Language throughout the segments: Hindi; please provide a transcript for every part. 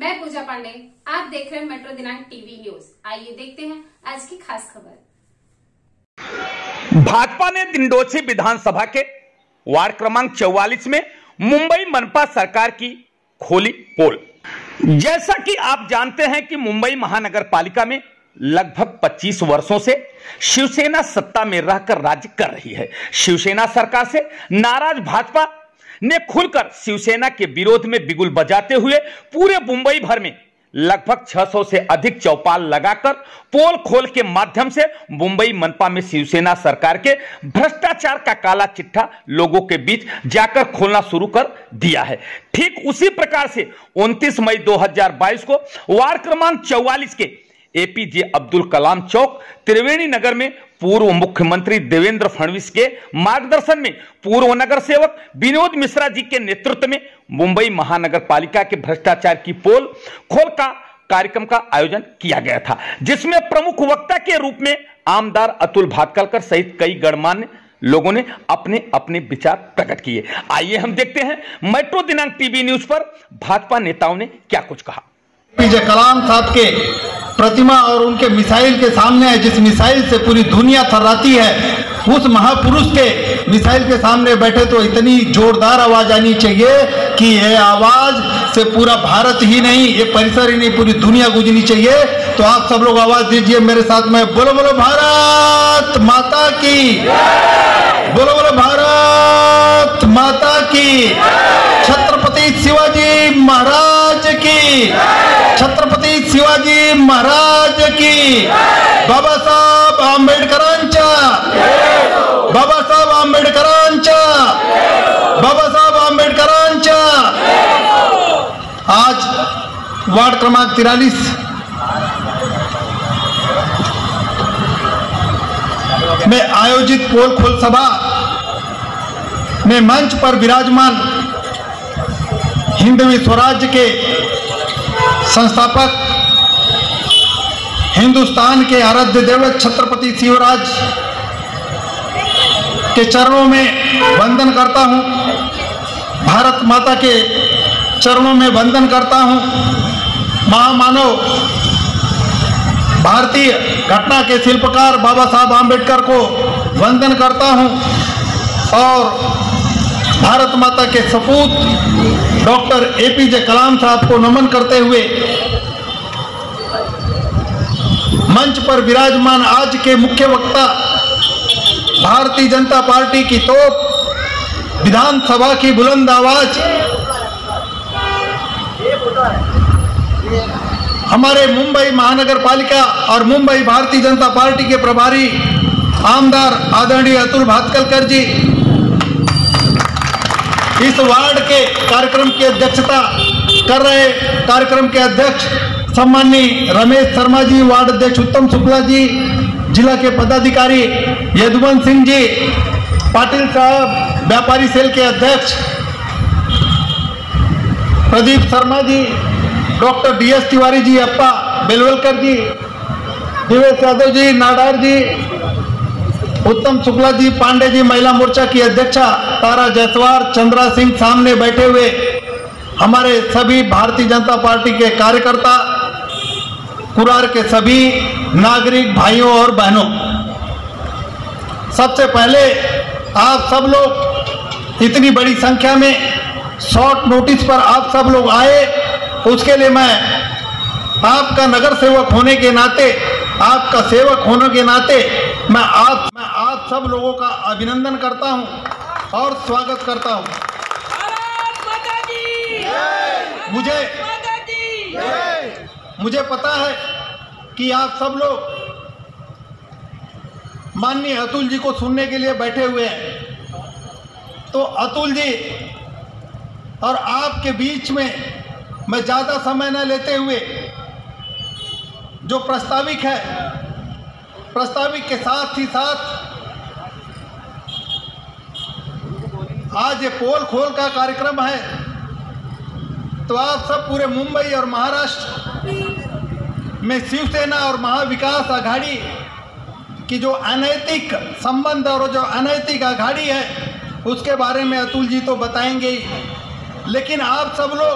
मैं पूजा पांडे, आप देख रहे हैं मेट्रो दिनांक टीवी न्यूज। आइए देखते हैं आज की खास खबर। भाजपा ने दिंडोची विधानसभा के वार्ड क्रमांक 44 में मुंबई मनपा सरकार की खोली पोल। जैसा कि आप जानते हैं कि मुंबई महानगर पालिका में लगभग 25 वर्षों से शिवसेना सत्ता में रहकर राज्य कर रही है। शिवसेना सरकार से नाराज भाजपा ने खुलकर शिवसेना के विरोध में बिगुल बजाते हुए पूरे मुंबई भर में लगभग 600 से अधिक चौपाल लगाकर पोल खोल के माध्यम से मुंबई मनपा में शिवसेना सरकार के भ्रष्टाचार का काला चिट्ठा लोगों के बीच जाकर खोलना शुरू कर दिया है। ठीक उसी प्रकार से 29 मई 2022 को वार्ड क्रमांक 44 के एपीजे अब्दुल कलाम चौक त्रिवेणी नगर में पूर्व मुख्यमंत्री देवेंद्र फडणवीस के मार्गदर्शन में पूर्व नगर सेवक विनोद मिश्रा जी के नेतृत्व में मुंबई महानगर पालिका के भ्रष्टाचार की पोल खोल का कार्यक्रम का आयोजन किया गया था, जिसमें प्रमुख वक्ता के रूप में आमदार अतुल भातखलकर सहित कई गणमान्य लोगों ने अपने अपने विचार प्रकट किए। आइए हम देखते हैं मेट्रो दिनांक टीवी न्यूज पर भाजपा नेताओं ने क्या कुछ कहा। एपीजे कलाम साहब के प्रतिमा और उनके मिसाइल के सामने है, जिस मिसाइल से पूरी दुनिया थर्राती है, उस महापुरुष के मिसाइल के सामने बैठे तो इतनी जोरदार आवाज आनी चाहिए कि ये आवाज से पूरा भारत ही नहीं, ये परिसर ही नहीं, पूरी दुनिया गूंजनी चाहिए। तो आप सब लोग आवाज दीजिए मेरे साथ में, बोलो बोलो भारत माता की, बोलो बोलो भारत माता की, छत्रपति शिवाजी महाराज की, छत्रपति शिवाजी महाराज की, बाबासाहेब आंबेडकरांच्या, बाबासाहेब आंबेडकरांच्या, बाबासाहेब आंबेडकरांच्या। आज वार्ड क्रमांक 43 में आयोजित पोल खोल सभा में मंच पर विराजमान हिंदवी स्वराज्य के संस्थापक, हिंदुस्तान के आराध्य देवत छत्रपति शिवराज के चरणों में वंदन करता हूं, भारत माता के चरणों में वंदन करता हूं, महामानव भारतीय घटना के शिल्पकार बाबा साहब आंबेडकर को वंदन करता हूं और भारत माता के सपूत डॉक्टर एपीजे कलाम साहब को नमन करते हुए मंच पर विराजमान आज के मुख्य वक्ता, भारतीय जनता पार्टी की तोप, विधानसभा की बुलंद आवाज, हमारे मुंबई महानगर पालिका और मुंबई भारतीय जनता पार्टी के प्रभारी आमदार आदरणीय अतुल भातखलकर जी, इस वार्ड के कार्यक्रम की अध्यक्षता कर रहे कार्यक्रम के अध्यक्ष सम्माननीय रमेश शर्मा जी, वार्ड अध्यक्ष उत्तम शुक्ला जी, जिला के पदाधिकारी यदुवंत सिंह जी, पाटिल साहब व्यापारी सेल के अध्यक्ष प्रदीप शर्मा जी, डॉक्टर डीएस तिवारी जी, अप्पा बेलवलकर जी, दिवेश यादव जी, नाडार जी, उत्तम शुक्ला जी, पांडे जी, महिला मोर्चा की अध्यक्षा तारा जायसवाल, चंद्रा सिंह, सामने बैठे हुए हमारे सभी भारतीय जनता पार्टी के कार्यकर्ता, कुरार के सभी नागरिक भाइयों और बहनों, सबसे पहले आप सब लोग इतनी बड़ी संख्या में शॉर्ट नोटिस पर आप सब लोग आए, उसके लिए मैं आपका नगर सेवक होने के नाते, आपका सेवक होने के नाते मैं आप सब लोगों का अभिनंदन करता हूं और स्वागत करता हूं। मुझे पता है कि आप सब लोग माननीय अतुल जी को सुनने के लिए बैठे हुए हैं। तो अतुल जी और आपके बीच में मैं ज़्यादा समय न लेते हुए जो प्रास्ताविक है, प्रास्ताविक के साथ ही साथ आज ये पोल खोल का कार्यक्रम है, तो आप सब पूरे मुंबई और महाराष्ट्र में शिवसेना और महाविकास आघाड़ी की जो अनैतिक संबंध और जो अनैतिक आघाड़ी है उसके बारे में अतुल जी तो बताएंगे ही, लेकिन आप सब लोग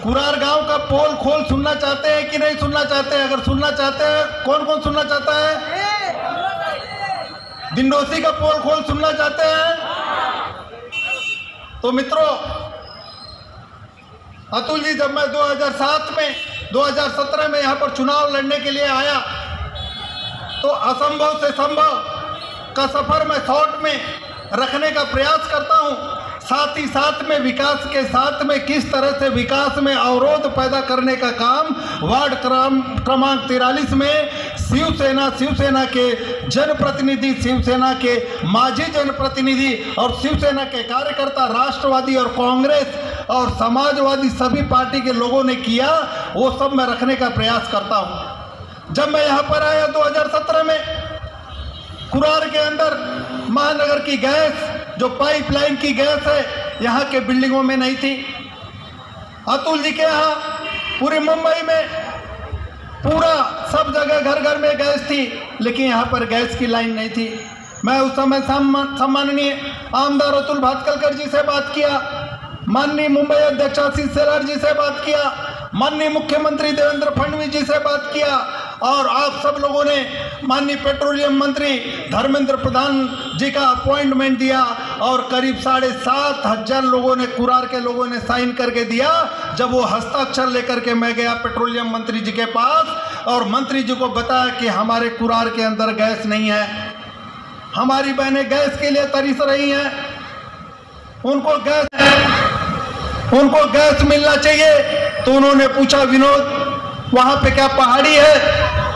कुरार गांव का पोल खोल सुनना चाहते हैं कि नहीं सुनना चाहते हैं? अगर सुनना चाहते हैं, कौन कौन सुनना चाहता है? दिंडोसी का पोल खोल सुनना चाहते हैं? तो मित्रों, अतुल जी, जब मैं 2017 में यहां पर चुनाव लड़ने के लिए आया तो असंभव से संभव का सफर मैं शॉर्ट में रखने का प्रयास करता हूं। साथ ही साथ में विकास के साथ में किस तरह से विकास में अवरोध पैदा करने का काम वार्ड क्रमांक 43 में शिवसेना के जनप्रतिनिधि, शिवसेना के माजी जनप्रतिनिधि और शिवसेना के कार्यकर्ता, राष्ट्रवादी और कांग्रेस और समाजवादी सभी पार्टी के लोगों ने किया, वो सब मैं रखने का प्रयास करता हूं। जब मैं यहाँ पर आया 2017 में, कुरार के अंदर महानगर की गैस, जो पाइपलाइन की गैस है, यहाँ के बिल्डिंगों में नहीं थी। अतुल जी के यहाँ पूरी मुंबई में पूरा सब जगह घर घर में गैस थी, लेकिन यहाँ पर गैस की लाइन नहीं थी। मैं उस समय सम्माननीय आमदार अतुल भातखलकर जी से बात किया, माननीय मुंबई अध्यक्ष आशीष शेलार जी से बात किया, माननीय मुख्यमंत्री देवेंद्र फडणवीस जी से बात किया, और आप सब लोगों ने माननीय पेट्रोलियम मंत्री धर्मेंद्र प्रधान जी का अपॉइंटमेंट दिया और करीब 7,500 लोगों ने, कुरार के लोगों ने साइन करके दिया। जब वो हस्ताक्षर लेकर के मैं गया पेट्रोलियम मंत्री जी के पास और मंत्री जी को बताया कि हमारे कुरार के अंदर गैस नहीं है, हमारी बहनें गैस के लिए तरस रही हैं, उनको गैस मिलना चाहिए। तो उन्होंने पूछा, विनोद, वहां पे क्या पहाड़ी है?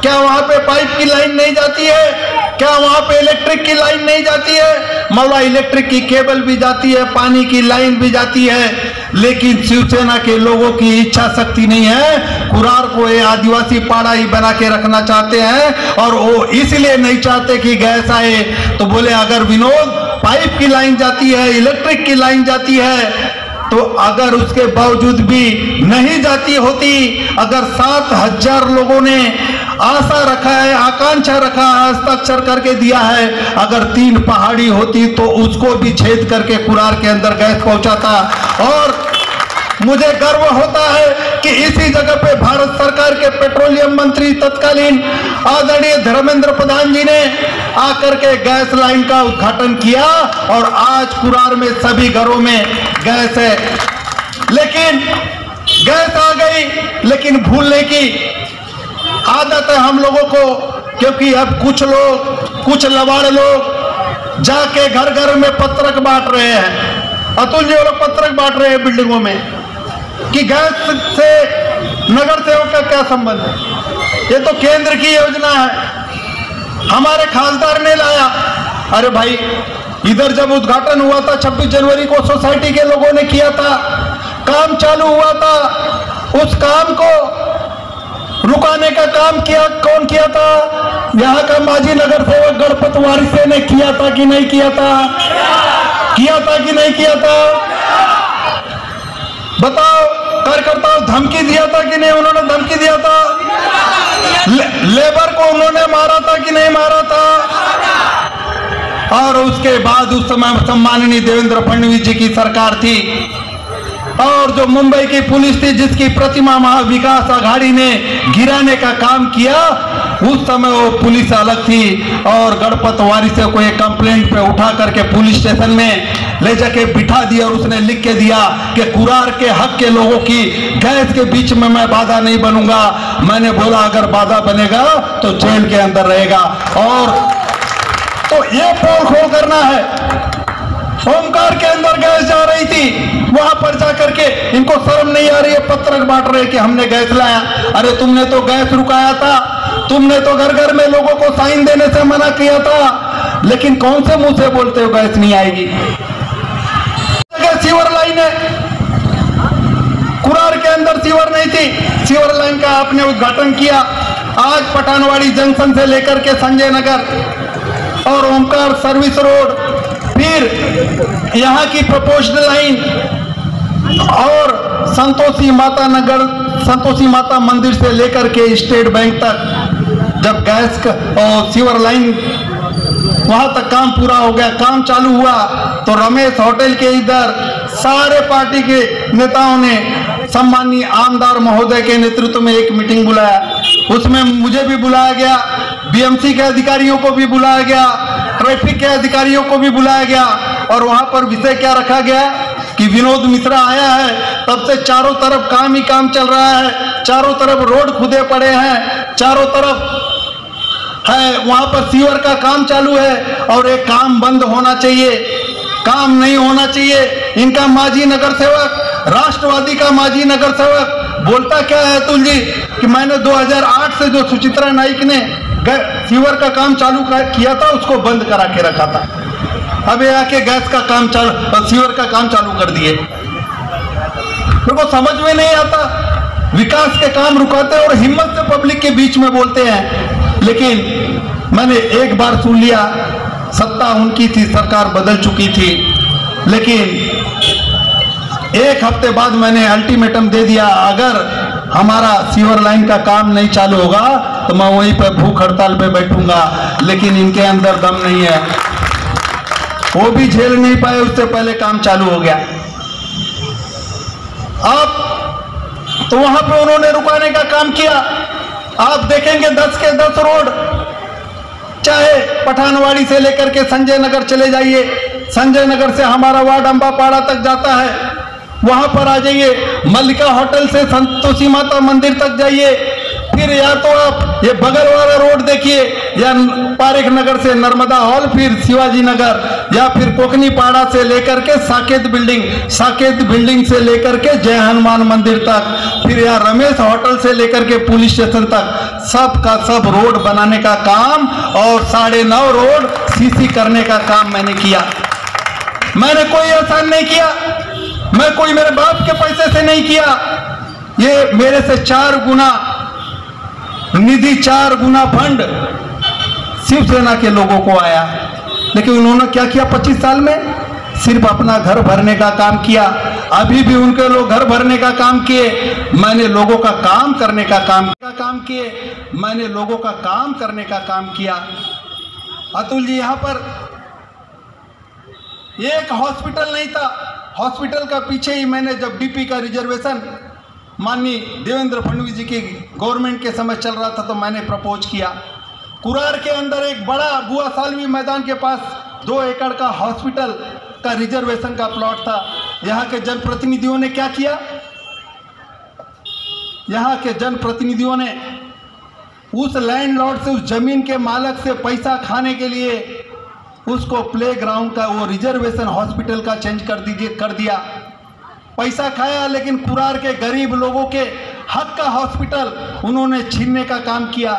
क्या वहां पे पाइप की लाइन नहीं जाती है? क्या वहां पे इलेक्ट्रिक की लाइन नहीं जाती है? मौला, इलेक्ट्रिक की केबल भी जाती है, पानी की लाइन भी जाती है, लेकिन शिवसेना के लोगों की इच्छा शक्ति नहीं है। कुरार को ये आदिवासी पाड़ा ही बना के रखना चाहते हैं और वो इसलिए नहीं चाहते कि गैस आए। तो बोले, अगर विनोद पाइप की लाइन जाती है, इलेक्ट्रिक की लाइन जाती है, तो अगर उसके बावजूद भी नहीं जाती होती, अगर 7,000 लोगों ने आशा रखा है, आकांक्षा रखा है, हस्ताक्षर करके दिया है, अगर 3 पहाड़ी होती तो उसको भी छेद करके कुरार के अंदर गैस पहुंचाता। और मुझे गर्व होता है कि इसी जगह पे भारत सरकार के पेट्रोलियम मंत्री तत्कालीन आदरणीय धर्मेंद्र प्रधान जी ने आकर के गैस लाइन का उद्घाटन किया और आज कुरार में सभी घरों में गैस है। लेकिन गैस आ गई, लेकिन भूलने की आदत है हम लोगों को, क्योंकि अब कुछ लवाड़ लोग जाके घर घर में पत्रक बांट रहे हैं। अतुल जी लोग पत्रक बांट रहे हैं बिल्डिंगों में कि गैस से नगर सेवक का क्या संबंध है? ये तो केंद्र की योजना है, हमारे खासदार ने लाया। अरे भाई, इधर जब उद्घाटन हुआ था 26 जनवरी को, सोसाइटी के लोगों ने किया था, काम चालू हुआ था, उस काम को रुकाने का काम कौन किया था? यहाँ का माजी नगर सेवक गणपत वारिसे ने किया था कि नहीं किया था? किया था कि नहीं किया था? बताओ, कार्यकर्ताओं धमकी दिया था कि नहीं? उन्होंने धमकी दिया था। लेबर को उन्होंने मारा था कि नहीं मारा था? और उसके बाद उस समय सम्माननीय देवेंद्र फडणवीस जी की सरकार थी और जो मुंबई की पुलिस थी, जिसकी प्रतिमा महाविकास आघाड़ी ने गिराने का काम किया, उस समय वो पुलिस अलग थी और गणपत वारिसे को एक कंप्लेंट पे उठा करके पुलिस स्टेशन में ले जाके बिठा दिया और उसने लिख के दिया कि कुरार के हक के लोगों की गैस के बीच में मैं बाधा नहीं बनूंगा। मैंने बोला, अगर बाधा बनेगा तो जेल के अंदर रहेगा। और तो ये पोल खोल करना है। ओमकार के अंदर गैस जा रही थी, वहां पर जाकर के इनको शर्म नहीं आ रही है, पत्रक बांट रहे कि हमने गैस लाया। अरे तुमने तो गैस रुकाया था, तुमने तो घर घर में लोगों को साइन देने से मना किया था, लेकिन कौन से मुंह से बोलते हो गैस नहीं आएगी? सीवर लाइन है, कुरार के अंदर सीवर नहीं थी, सीवर लाइन का आपने उद्घाटन किया। आज पठानवाड़ी जंक्शन से लेकर के संजय नगर और ओमकार सर्विस रोड, फिर यहाँ की प्रपोज्ड लाइन और संतोषी माता नगर, संतोषी माता मंदिर से लेकर के स्टेट बैंक तक, जब गैस और सीवर लाइन वहां तक काम पूरा हो गया, काम चालू हुआ, तो रमेश होटल के इधर सारे पार्टी के नेताओं ने सम्माननीय आमदार महोदय के नेतृत्व में एक मीटिंग बुलाया, उसमें मुझे भी बुलाया गया, बीएमसी के अधिकारियों को भी बुलाया गया, ट्रैफिक के अधिकारियों को भी बुलाया गया। और वहां पर विषय क्या रखा गया कि विनोद मिश्रा आया है, तब से चारों तरफ काम ही काम चल रहा है, चारों तरफ रोड खुदे पड़े हैं, चारों तरफ है, वहां पर सीवर का काम चालू है और एक काम बंद होना चाहिए, काम नहीं होना चाहिए। इनका माजी नगर सेवक, राष्ट्रवादी का माजी नगर सेवक बोलता क्या है अतुल जी कि मैंने 2008 से जो सुचित्रा नाइक ने सीवर का काम चालू किया था उसको बंद करा के रखा था, अब ये आके गैस का काम चालू, सीवर का काम चालू कर दिए। मेरे को समझ में नहीं आता, विकास के काम रुकाते और हिम्मत से पब्लिक के बीच में बोलते हैं। लेकिन मैंने एक बार सुन लिया, सत्ता उनकी थी, सरकार बदल चुकी थी, लेकिन एक हफ्ते बाद मैंने अल्टीमेटम दे दिया, अगर हमारा सीवर लाइन का काम नहीं चालू होगा तो मैं वहीं पर भूख हड़ताल पे बैठूंगा। लेकिन इनके अंदर दम नहीं है, वो भी झेल नहीं पाए, उससे पहले काम चालू हो गया। अब तो वहां पे उन्होंने रुकाने का काम किया। आप देखेंगे 10 के 10 रोड, चाहे पठानवाड़ी से लेकर के संजय नगर चले जाइए, संजय नगर से हमारा वार्ड अंबापाड़ा तक जाता है, वहां पर आ जाइए, मल्लिका होटल से संतोषी माता मंदिर तक जाइए, फिर या तो आप ये बगल वाला रोड देखिए, या पारेख नगर से नर्मदा हॉल, फिर शिवाजी नगर, या फिर कोकनी पाड़ा से लेकर के साकेत बिल्डिंग से लेकर के जय हनुमान मंदिर तक, फिर या रमेश होटल से लेकर के पुलिस स्टेशन तक, सब का सब रोड बनाने का काम और 9.5 रोड सीसी करने का काम मैंने किया। मैंने कोई एहसान नहीं किया, मैं कोई मेरे बाप के पैसे से नहीं किया, ये मेरे से 4 गुना निधि, 4 गुना फंड शिवसेना के लोगों को आया। लेकिन उन्होंने क्या किया 25 साल में? सिर्फ अपना घर भरने का काम किया। अभी भी उनके लोग घर भरने का काम किए, मैंने लोगों का काम करने का काम किए, मैंने लोगों का काम करने का काम किया। अतुल जी, यहाँ पर एक हॉस्पिटल नहीं था, हॉस्पिटल का पीछे ही मैंने जब डीपी का रिजर्वेशन माननीय देवेंद्र फडणवीस जी की गवर्नमेंट के समय चल रहा था तो मैंने प्रपोज किया। कुरार के अंदर एक बड़ा बुआ सालवी मैदान के पास 2 एकड़ का हॉस्पिटल का रिजर्वेशन का प्लॉट था। यहाँ के जनप्रतिनिधियों ने क्या किया? यहाँ के जनप्रतिनिधियों ने उस लैंडलॉर्ड से, उस जमीन के मालिक से पैसा खाने के लिए उसको प्लेग्राउंड का, वो रिजर्वेशन हॉस्पिटल का चेंज कर दिया। पैसा खाया, लेकिन कुरार के गरीब लोगों के हक का हॉस्पिटल उन्होंने छीनने का काम किया।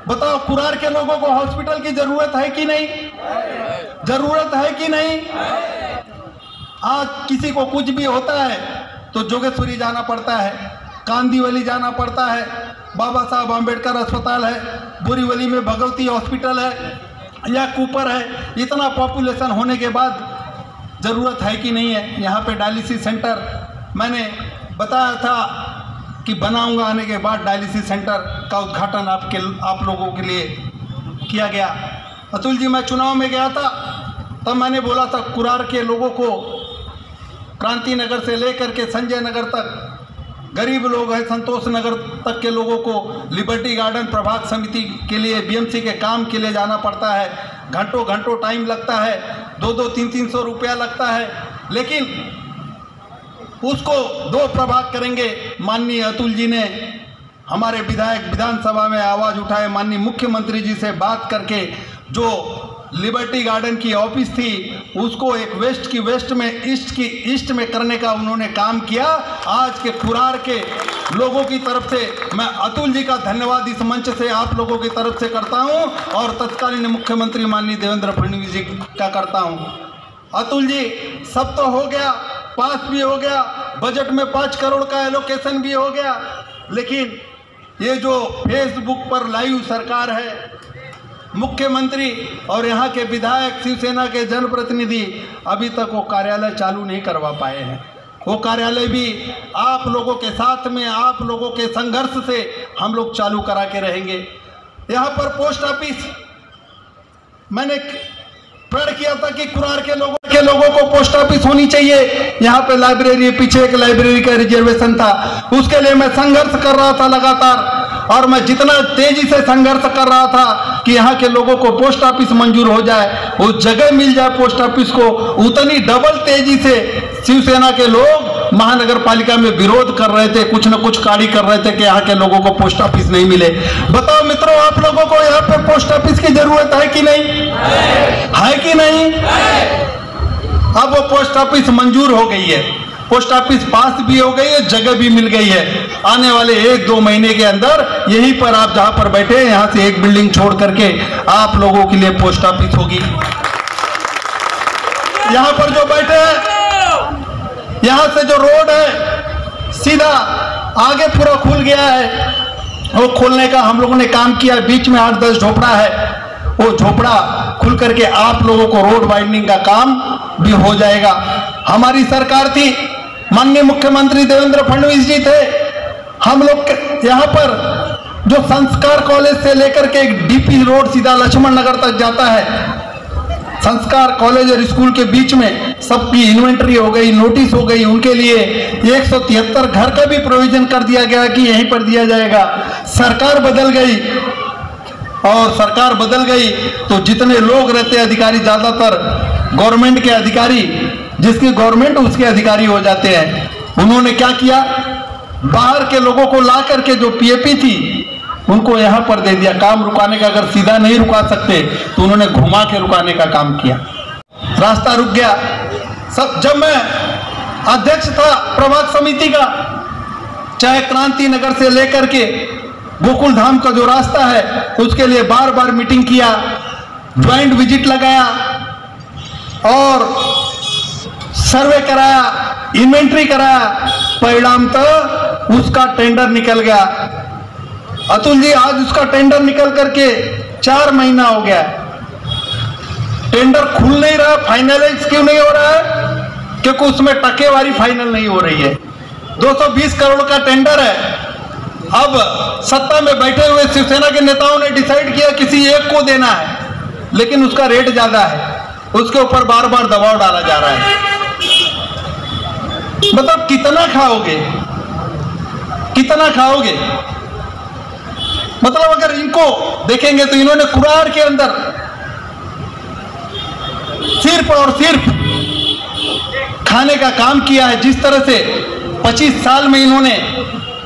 बताओ, कुरार के लोगों को हॉस्पिटल की जरूरत है कि नहीं? जरूरत है कि नहीं? आज किसी को कुछ भी होता है तो जोगेश्वरी जाना पड़ता है, कांदीवली जाना पड़ता है, बाबा साहब आम्बेडकर अस्पताल है, बोरीवली में भगवती हॉस्पिटल है या कूपर है। इतना पॉपुलेशन होने के बाद ज़रूरत है कि नहीं है? यहाँ पे डायलिसिस सेंटर मैंने बताया था कि बनाऊंगा, आने के बाद डायलिसिस सेंटर का उद्घाटन आप लोगों के लिए किया गया। अतुल जी, मैं चुनाव में गया था तब मैंने बोला था कुरार के लोगों को, क्रांति नगर से लेकर के संजय नगर तक गरीब लोग हैं, संतोष नगर तक के लोगों को लिबर्टी गार्डन प्रभाग समिति के लिए, बीएमसी के काम के लिए जाना पड़ता है, घंटों टाइम लगता है, 200 300 रुपया लगता है, लेकिन उसको 2 प्रभाग करेंगे। माननीय अतुल जी ने, हमारे विधायक विधानसभा में आवाज़ उठाए, माननीय मुख्यमंत्री जी से बात करके जो लिबर्टी गार्डन की ऑफिस थी उसको एक वेस्ट की वेस्ट में, ईस्ट में करने का उन्होंने काम किया। आज के कुरार के लोगों की तरफ से मैं अतुल जी का धन्यवाद इस मंच से आप लोगों की तरफ से करता हूं और तत्कालीन मुख्यमंत्री माननीय देवेंद्र फडणवीस जी का करता हूं। अतुल जी, सब तो हो गया, पास भी हो गया, बजट में 5 करोड़ का एलोकेशन भी हो गया, लेकिन ये जो फेसबुक पर लाइव सरकार है, मुख्यमंत्री और यहाँ के विधायक, शिवसेना के जनप्रतिनिधि अभी तक वो कार्यालय चालू नहीं करवा पाए हैं। वो कार्यालय भी आप लोगों के साथ में, आप लोगों के संघर्ष से हम लोग चालू करा के रहेंगे। यहाँ पर पोस्ट ऑफिस मैंने प्रण किया था कि कुरार के लोगों को पोस्ट ऑफिस होनी चाहिए। यहाँ पे लाइब्रेरी, पीछे एक लाइब्रेरी का रिजर्वेशन था, उसके लिए मैं संघर्ष कर रहा था लगातार। और मैं जितना तेजी से संघर्ष कर रहा था कि यहाँ के लोगों को पोस्ट ऑफिस मंजूर हो जाए, उस जगह मिल जाए पोस्ट ऑफिस को, उतनी डबल तेजी से शिवसेना के लोग महानगर पालिका में विरोध कर रहे थे, कुछ न कुछ कार्य कर रहे थे कि यहाँ के लोगों को पोस्ट ऑफिस नहीं मिले। बताओ मित्रों, आप लोगों को यहाँ पे पोस्ट ऑफिस की जरूरत है कि नहीं? है कि नहीं? अब वो पोस्ट ऑफिस मंजूर हो गई है, पोस्ट ऑफिस पास भी हो गई है, जगह भी मिल गई है। आने वाले 1-2 महीने के अंदर यहीं पर आप जहां पर बैठे हैं, यहां से एक बिल्डिंग छोड़ करके आप लोगों के लिए पोस्ट ऑफिस होगी। यहां पर जो बैठे हैं, यहां से जो रोड है सीधा आगे पूरा खुल गया है, वो खोलने का हम लोगों ने काम किया। बीच में 8-10 झोपड़ा है, वो झोपड़ा खुल करके आप लोगों को रोड वाइडनिंग का काम भी हो जाएगा। हमारी सरकार थी, माननीय मुख्यमंत्री देवेंद्र फडणवीस जी थे। हम लोग यहाँ पर जो संस्कार कॉलेज से लेकर के एक डीपी रोड सीधा लक्ष्मण नगर तक जाता है, संस्कार कॉलेज और स्कूल के बीच में सबकी इन्वेंटरी हो गई, नोटिस हो गई। उनके लिए 173 घर का भी प्रोविजन कर दिया गया कि यहीं पर दिया जाएगा। सरकार बदल गई, और सरकार बदल गई तो जितने लोग रहते अधिकारी, ज्यादातर गवर्नमेंट के अधिकारी, जिसकी गवर्नमेंट उसके अधिकारी हो जाते हैं। उन्होंने क्या किया, बाहर के लोगों को ला करके जो पीएपी थी उनको यहाँ पर दे दिया। काम रुकाने का अगर सीधा नहीं रुका सकते तो उन्होंने घुमा के रुकाने का काम किया, रास्ता रुक गया। सब जब मैं अध्यक्ष था प्रभाग समिति का, चाहे क्रांति नगर से लेकर के गोकुल धाम का जो रास्ता है उसके लिए बार बार मीटिंग किया, ज्वाइंट विजिट लगाया और सर्वे कराया, इन्वेंट्री कराया। परिणाम तो उसका टेंडर निकल गया। अतुल जी, आज उसका टेंडर निकल करके 4 महीना हो गया, टेंडर खुल नहीं रहा। फाइनलाइज क्यों नहीं हो रहा है? क्योंकि उसमें टकेवारी फाइनल नहीं हो रही है। 220 करोड़ का टेंडर है। अब सत्ता में बैठे हुए शिवसेना के नेताओं ने डिसाइड किया किसी एक को देना है, लेकिन उसका रेट ज्यादा है, उसके ऊपर बार बार दबाव डाला जा रहा है। मतलब कितना खाओगे, कितना खाओगे? मतलब अगर इनको देखेंगे तो इन्होंने कुरार के अंदर सिर्फ और सिर्फ खाने का काम किया है। जिस तरह से 25 साल में इन्होंने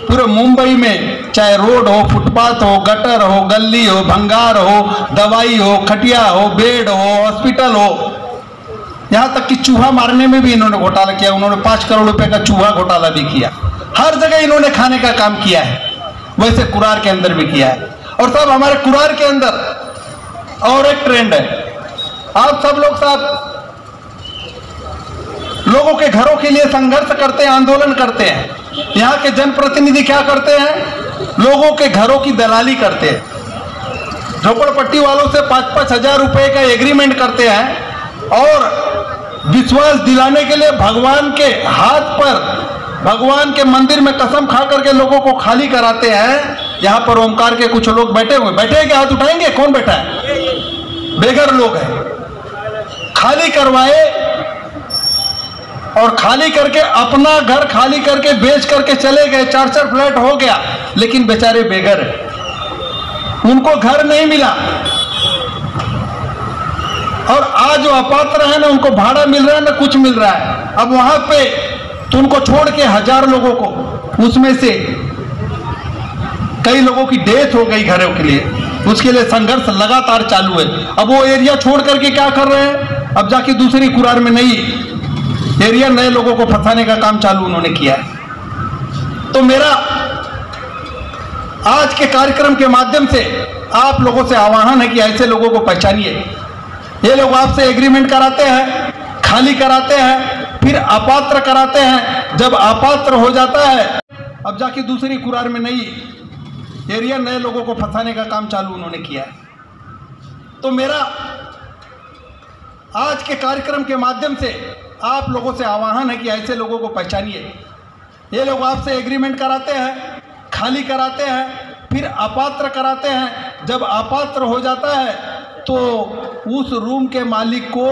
पूरे मुंबई में चाहे रोड हो, फुटपाथ हो, गटर हो, गली हो, भंगार हो, दवाई हो, खटिया हो, बेड हो, हॉस्पिटल हो, यहां तक कि चूहा मारने में भी इन्होंने घोटाला किया। उन्होंने 5 करोड़ रुपए का चूहा घोटाला भी किया। हर जगह इन्होंने खाने का काम किया है, वैसे कुरार के अंदर भी किया है। और साहब, हमारे कुरार के अंदर और एक ट्रेंड है। आप सब लोग साहब लोगों के घरों के लिए संघर्ष करते हैं, आंदोलन करते हैं। यहाँ के जनप्रतिनिधि क्या करते हैं? लोगों के घरों की दलाली करते हैं। झोपड़पट्टी वालों से 5-5 हजार रुपए का एग्रीमेंट करते हैं और विश्वास दिलाने के लिए भगवान के हाथ पर, भगवान के मंदिर में कसम खा करके लोगों को खाली कराते हैं। यहाँ पर ओमकार के कुछ लोग बैठे हुए, बैठे हैं क्या? हाथ उठाएंगे? कौन बैठा है? बेघर लोग हैं। खाली करवाए और खाली करके अपना घर खाली करके बेच करके चले गए। 4-4 फ्लैट हो गया, लेकिन बेचारे बेघर हैं, उनको घर नहीं मिला। और आज जो अपात्र है ना, उनको भाड़ा मिल रहा है ना कुछ मिल रहा है। अब वहां पे तो उनको छोड़ के 1000 लोगों को, उसमें से कई लोगों की डेथ हो गई घरों के लिए, उसके लिए संघर्ष लगातार चालू है। अब वो एरिया छोड़ करके क्या कर रहे हैं? अब जाके दूसरी कुरार में नई एरिया, नए लोगों को फंसाने का काम चालू उन्होंने किया है। तो मेरा आज के कार्यक्रम के माध्यम से आप लोगों से आह्वान है कि ऐसे लोगों को पहचानिए। ये लोग आपसे एग्रीमेंट कराते हैं, खाली कराते हैं, फिर अपात्र कराते हैं। जब अपात्र हो जाता है, अब जाके दूसरी कुरार में नई एरिया, नए लोगों को फंसाने का काम चालू उन्होंने किया है। तो मेरा आज के कार्यक्रम के माध्यम से आप लोगों से आह्वान है कि ऐसे लोगों को पहचानिए। ये लोग आपसे एग्रीमेंट कराते हैं, खाली कराते हैं, फिर अपात्र कराते हैं। जब अपात्र हो जाता है तो उस रूम के मालिक को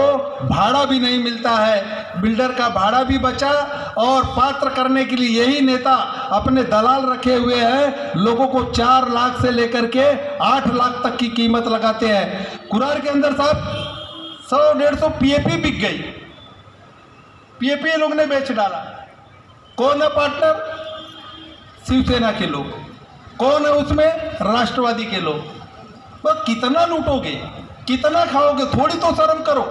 भाड़ा भी नहीं मिलता है, बिल्डर का भाड़ा भी बचा। और पात्र करने के लिए यही नेता अपने दलाल रखे हुए हैं, लोगों को 4 लाख से लेकर के 8 लाख तक की कीमत लगाते हैं। कुरार के अंदर साहब 100-150 पीएपी बिक गई, पीएपी लोग ने बेच डाला। कौन है पार्टनर? शिवसेना के लोग। कौन है उसमें? राष्ट्रवादी के लोग। बस कितना लूटोगे, कितना खाओगे, थोड़ी तो शर्म करो।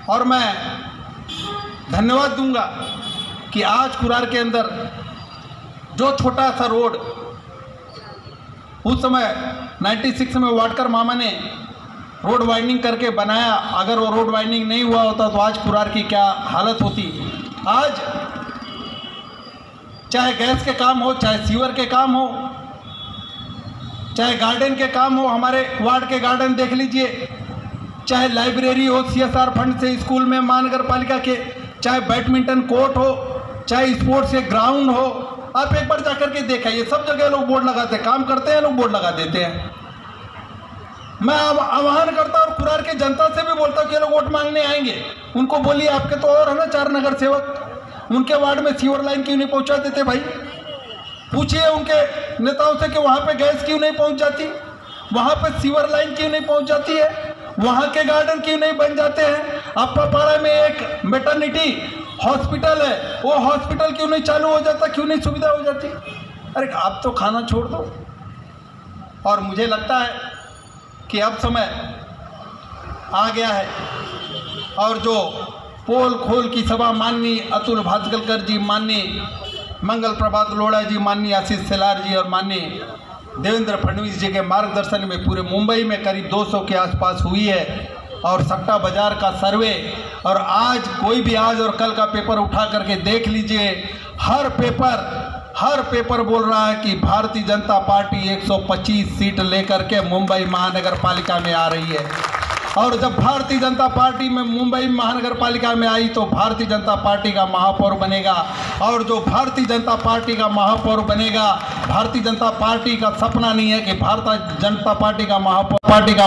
और मैं धन्यवाद दूंगा कि आज कुरार के अंदर जो छोटा सा रोड उस समय 96 में वाडकर मामा ने रोड वाइंडिंग करके बनाया, अगर वो रोड वाइंडिंग नहीं हुआ होता तो आज कुरार की क्या हालत होती। आज चाहे गैस के काम हो, चाहे सीवर के काम हो, चाहे गार्डन के काम हो, हमारे वार्ड के गार्डन देख लीजिए, चाहे लाइब्रेरी हो सीएसआर फंड से स्कूल में महानगर पालिका के, चाहे बैडमिंटन कोर्ट हो, चाहे स्पोर्ट्स के ग्राउंड हो, आप एक बार जाकर के देखा, ये सब जगह लोग बोर्ड लगाते हैं, काम करते हैं लोग बोर्ड लगा देते हैं। मैं आह्वान करता और कुरार के जनता से भी बोलता हूँ कि लोग वोट मांगने आएंगे, उनको बोलिए आपके तो और है ना 4 नगर सेवक, उनके वार्ड में सीवर लाइन क्यों नहीं पहुंचा देते भाई? पूछिए उनके नेताओं से कि वहाँ पे गैस क्यों नहीं पहुंच जाती, वहाँ पे सीवर लाइन क्यों नहीं पहुंच जाती है, वहाँ के गार्डन क्यों नहीं बन जाते हैं। अप्पापाड़ा में एक मैटरनिटी हॉस्पिटल है, वो हॉस्पिटल क्यों नहीं चालू हो जाता, क्यों नहीं सुविधा हो जाती? अरे आप तो खाना छोड़ दो। और मुझे लगता है कि अब समय आ गया है और जो पोल खोल की सभा माननीय अतुल भातखलकर जी, माननीय मंगल प्रभात लोढ़ा जी, माननीय आशीष सेलार जी और माननीय देवेंद्र फडणवीस जी के मार्गदर्शन में पूरे मुंबई में करीब 200 के आसपास हुई है। और सट्टा बाजार का सर्वे, और आज कोई भी आज और कल का पेपर उठा करके देख लीजिए, हर पेपर बोल रहा है कि भारतीय जनता पार्टी 125 सीट लेकर के मुंबई महानगर पालिका में आ रही है। और जब भारतीय जनता पार्टी में मुंबई महानगर पालिका में आई तो भारतीय जनता पार्टी का महापौर बनेगा। और जो भारतीय जनता पार्टी का महापौर बनेगा, भारतीय जनता पार्टी का सपना नहीं है कि भारतीय जनता पार्टी का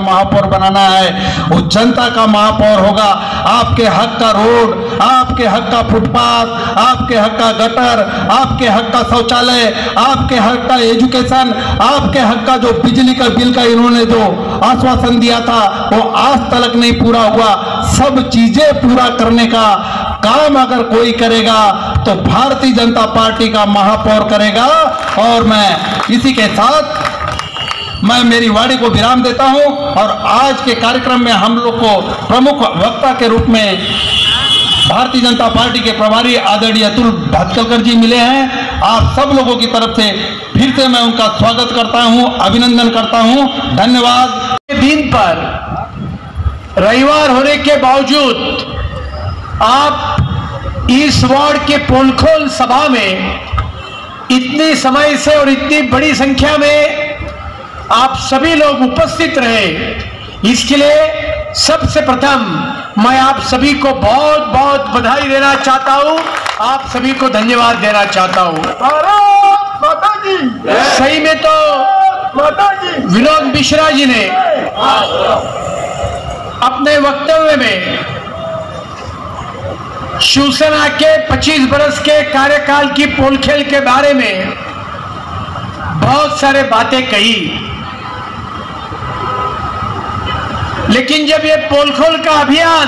महापौर बनाना है, वो जनता का महापौर होगा। आपके हक का रोड, आपके हक का फुटपाथ, आपके हक का गटर, आपके हक का शौचालय, आपके हक का एजुकेशन, आपके हक का जो बिजली का बिल का इन्होंने जो आश्वासन दिया था वो आज तक नहीं पूरा हुआ। सब चीजें पूरा करने का काम अगर कोई करेगा तो भारतीय जनता पार्टी का महापौर करेगा। और मैं इसी के साथ मैं मेरी वाणी को विराम देता हूं। और आज के कार्यक्रम में हम लोग को प्रमुख वक्ता के रूप में भारतीय जनता पार्टी के प्रभारी आदरणीय अतुल भातखलकर जी मिले हैं। आप सब लोगों की तरफ से फिर से मैं उनका स्वागत करता हूं, अभिनंदन करता हूं। धन्यवाद। दिन पर रविवार होने के बावजूद आप इस वार्ड के पोलखोल सभा में इतने समय से और इतनी बड़ी संख्या में आप सभी लोग उपस्थित रहे, इसके लिए सबसे प्रथम मैं आप सभी को बहुत बहुत बधाई देना चाहता हूं, आप सभी को धन्यवाद देना चाहता हूं। माता जी सही में तो माता जी विनोद मिश्रा जी ने अपने वक्तव्य में शिवसेना के 25 बरस के कार्यकाल की पोलखेल के बारे में बहुत सारे बातें कही, लेकिन जब ये पोलखोल का अभियान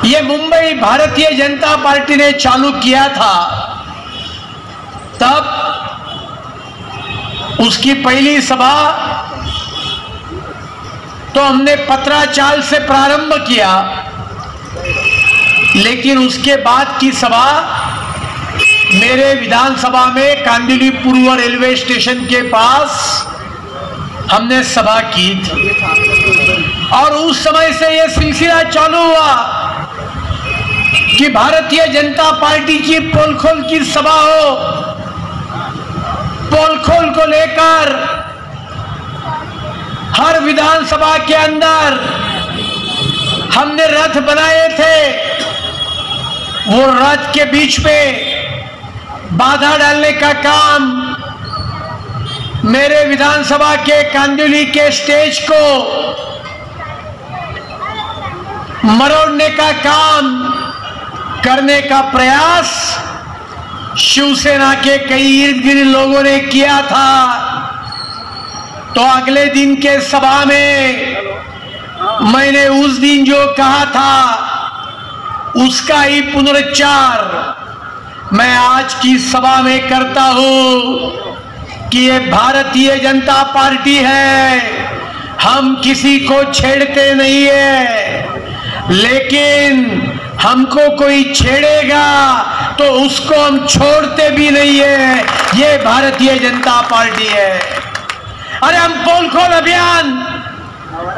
ये मुंबई भारतीय जनता पार्टी ने चालू किया था, तब उसकी पहली सभा तो हमने पत्राचाल से प्रारंभ किया, लेकिन उसके बाद की सभा मेरे विधानसभा में कांदिवली पूर्व रेलवे स्टेशन के पास हमने सभा की थी। और उस समय से यह सिलसिला चालू हुआ कि भारतीय जनता पार्टी की पोलखोल की सभा हो। पोलखोल को लेकर हर विधानसभा के अंदर हमने रथ बनाए थे, वो रथ के बीच में बाधा डालने का काम मेरे विधानसभा के कांदिवली के स्टेज को मरोड़ने का काम करने का प्रयास शिवसेना के कई इर्द गिर्द लोगों ने किया था। तो अगले दिन के सभा में मैंने उस दिन जो कहा था उसका ही पुनरुच्चार मैं आज की सभा में करता हूं कि ये भारतीय जनता पार्टी है, हम किसी को छेड़ते नहीं है, लेकिन हमको कोई छेड़ेगा तो उसको हम छोड़ते भी नहीं है। ये भारतीय जनता पार्टी है। अरे हम पोल खोल अभियान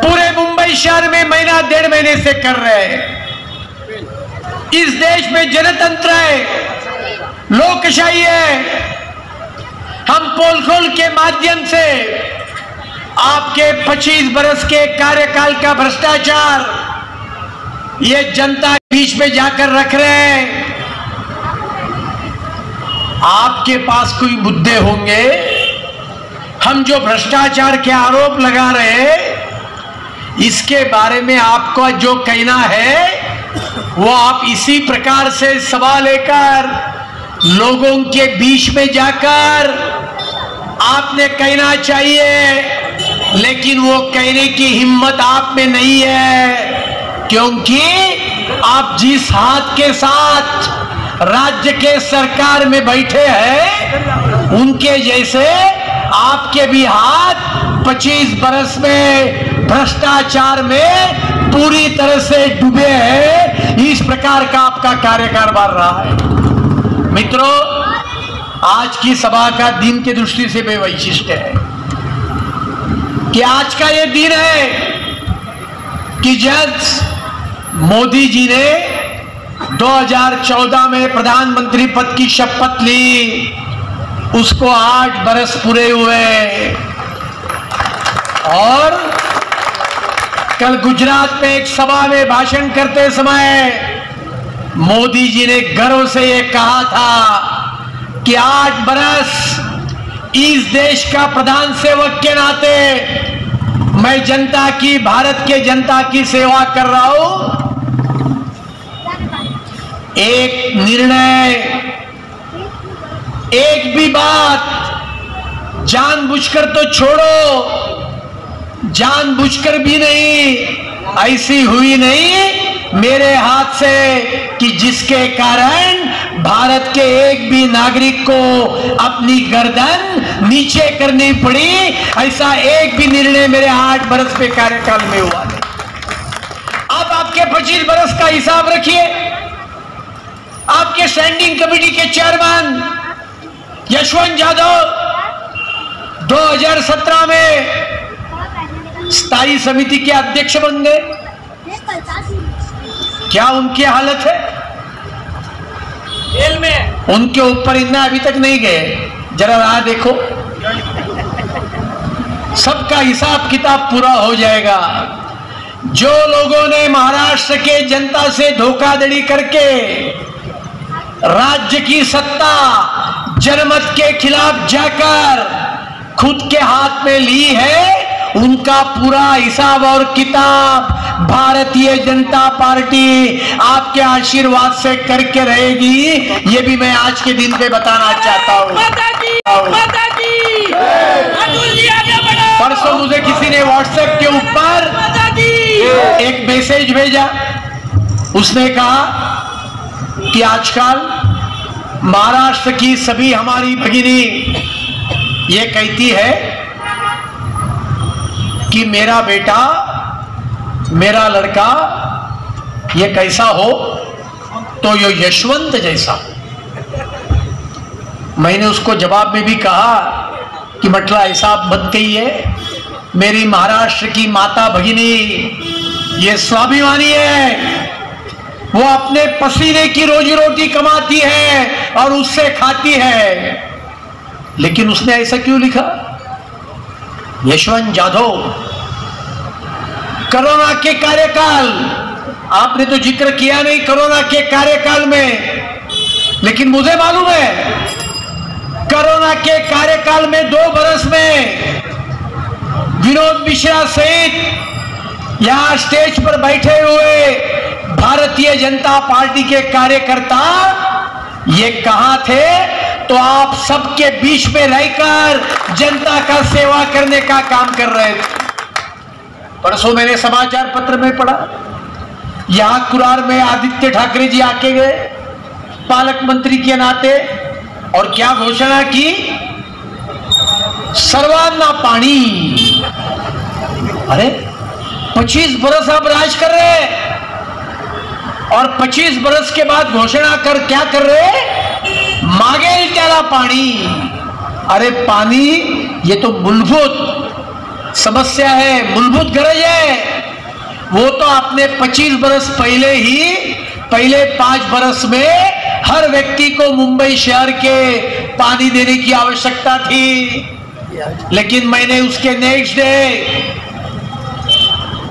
पूरे मुंबई शहर में महीना 1.5 महीने से कर रहे हैं। इस देश में जनतंत्र है, लोकशाही है। हम पोल खोल के माध्यम से आपके 25 बरस के कार्यकाल का भ्रष्टाचार ये जनता के बीच में जाकर रख रहे हैं। आपके पास कोई मुद्दे होंगे, हम जो भ्रष्टाचार के आरोप लगा रहे हैं इसके बारे में आपको जो कहना है वो आप इसी प्रकार से सवाल लेकर लोगों के बीच में जाकर आपने कहना चाहिए, लेकिन वो कहने की हिम्मत आप में नहीं है, क्योंकि आप जिस हाथ के साथ राज्य के सरकार में बैठे हैं उनके जैसे आपके भी हाथ 25 बरस में भ्रष्टाचार में पूरी तरह से डूबे हैं। इस प्रकार का आपका कार्यकाल बढ़ रहा है। मित्रों, आज की सभा का दिन की दृष्टि से वैशिष्ट्य है कि आज का ये दिन है कि जब मोदी जी ने 2014 में प्रधानमंत्री पद की शपथ ली, उसको 8 बरस पूरे हुए और कल गुजरात में एक सभा में भाषण करते समय मोदी जी ने गर्व से ये कहा था कि 8 बरस इस देश का प्रधान सेवक के नाते मैं जनता की, भारत के जनता की सेवा कर रहा हूं। एक निर्णय, एक भी बात जानबूझकर तो छोड़ो, जानबूझकर भी नहीं, ऐसी हुई नहीं मेरे हाथ से कि जिसके कारण भारत के एक भी नागरिक को अपनी गर्दन नीचे करनी पड़ी। ऐसा एक भी निर्णय मेरे 8 बरस के कार्यकाल में हुआ नहीं। अब आपके 25 बरस का हिसाब रखिए। आपके स्टैंडिंग कमेटी के चेयरमैन यशवंत यादव 2017 में स्थायी समिति के अध्यक्ष बन गए। क्या उनकी हालत है? जेल में। उनके ऊपर इतना अभी तक नहीं गए, जरा राह देखो, सबका हिसाब किताब पूरा हो जाएगा। जो लोगों ने महाराष्ट्र के जनता से धोखाधड़ी करके राज्य की सत्ता जनमत के खिलाफ जाकर खुद के हाथ में ली है, उनका पूरा हिसाब और किताब भारतीय जनता पार्टी आपके आशीर्वाद से करके रहेगी। ये भी मैं आज के दिन पे बताना चाहता हूँ। परसों मुझे किसी ने व्हाट्सएप के ऊपर एक मैसेज भेजा। उसने कहा कि आजकल महाराष्ट्र की सभी हमारी भगिनी ये कहती है कि मेरा बेटा, मेरा लड़का ये कैसा हो तो ये यशवंत जैसा हो। मैंने उसको जवाब में भी कहा कि मतलब ऐसा मत कहिए, मेरी महाराष्ट्र की माता भगिनी ये स्वाभिमानी है, वो अपने पसीने की रोजी रोटी कमाती है और उससे खाती है। लेकिन उसने ऐसा क्यों लिखा? यशवंत यादव, कोरोना के कार्यकाल, आपने तो जिक्र किया नहीं कोरोना के कार्यकाल में, लेकिन मुझे मालूम है कोरोना के कार्यकाल में 2 बरस में विनोद मिश्रा सहित यहां स्टेज पर बैठे हुए भारतीय जनता पार्टी के कार्यकर्ता ये कहां थे? तो आप सबके बीच में रहकर जनता का सेवा करने का काम कर रहे थे। परसों मैंने समाचार पत्र में पढ़ा, यहां कुरार में आदित्य ठाकरे जी आके गए पालक मंत्री के नाते, और क्या घोषणा की? सर्वान्ना पानी। अरे 25 बरस आप राज कर रहे, और 25 बरस के बाद घोषणा कर क्या कर रहे? मागेल त्याला पानी। अरे पानी ये तो मूलभूत समस्या है, मूलभूत गरज है। वो तो आपने 25 बरस पहले ही, पहले 5 बरस में हर व्यक्ति को मुंबई शहर के पानी देने की आवश्यकता थी, लेकिन मैंने उसके next day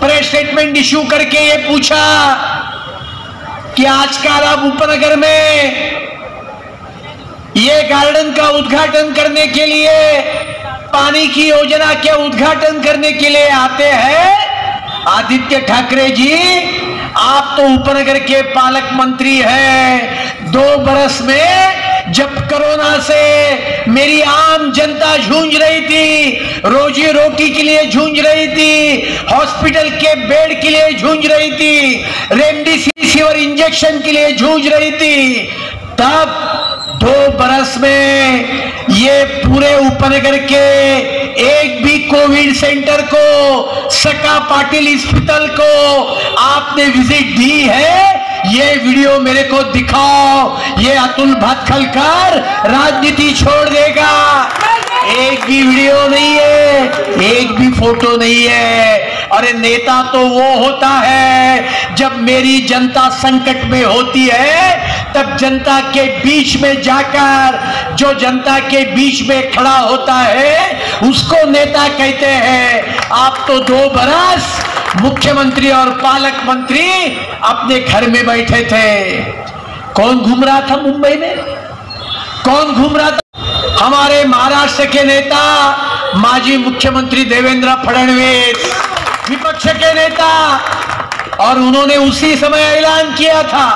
press statement issue करके ये पूछा कि आजकल आप उपनगर में ये गार्डन का उद्घाटन करने के लिए, पानी की योजना के उद्घाटन करने के लिए आते हैं आदित्य ठाकरे जी, आप तो उपनगर के पालक मंत्री हैं। 2 बरस में जब कोरोना से मेरी आम जनता जूझ रही थी, रोजी रोटी के लिए जूझ रही थी, हॉस्पिटल के बेड के लिए जूझ रही थी, रेमडेसिविर इंजेक्शन के लिए जूझ रही थी, तब 2 बरस में ये पूरे उपनगर के एक भी कोविड सेंटर को, सका पाटिल हॉस्पिटल को आपने विजिट दी है? ये वीडियो मेरे को दिखाओ। ये अतुल भातखलकर राजनीति छोड़ देगा। एक भी वीडियो नहीं है, एक भी फोटो नहीं है। अरे नेता तो वो होता है जब मेरी जनता संकट में होती है तब जनता के बीच में जाकर, जो जनता के बीच में खड़ा होता है उसको नेता कहते हैं। आप तो 2 बरस मुख्यमंत्री और पालक मंत्री अपने घर में बैठे थे। कौन घूम रहा था मुंबई में? कौन घूम रहा था? हमारे महाराष्ट्र के नेता माजी मुख्यमंत्री देवेंद्र फडणवीस, विपक्ष के नेता, और उन्होंने उसी समय ऐलान किया था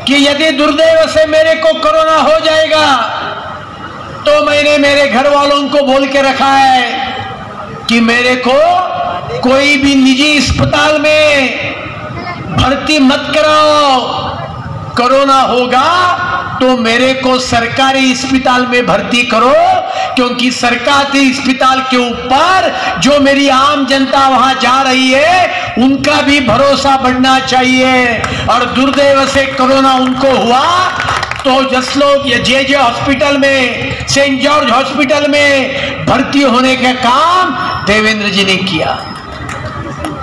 कि यदि दुर्दैव से मेरे को कोरोना हो जाएगा तो मैंने मेरे घर वालों को बोल के रखा है कि मेरे को कोई भी निजी अस्पताल में भर्ती मत कराओ। कोरोना होगा तो मेरे को सरकारी अस्पताल में भर्ती करो, क्योंकि सरकारी अस्पताल के ऊपर जो मेरी आम जनता वहां जा रही है उनका भी भरोसा बढ़ना चाहिए। और दुर्दैव से कोरोना उनको हुआ तो जसलोक या जे हॉस्पिटल में, सेंट जॉर्ज हॉस्पिटल में भर्ती होने का काम देवेंद्र जी ने किया।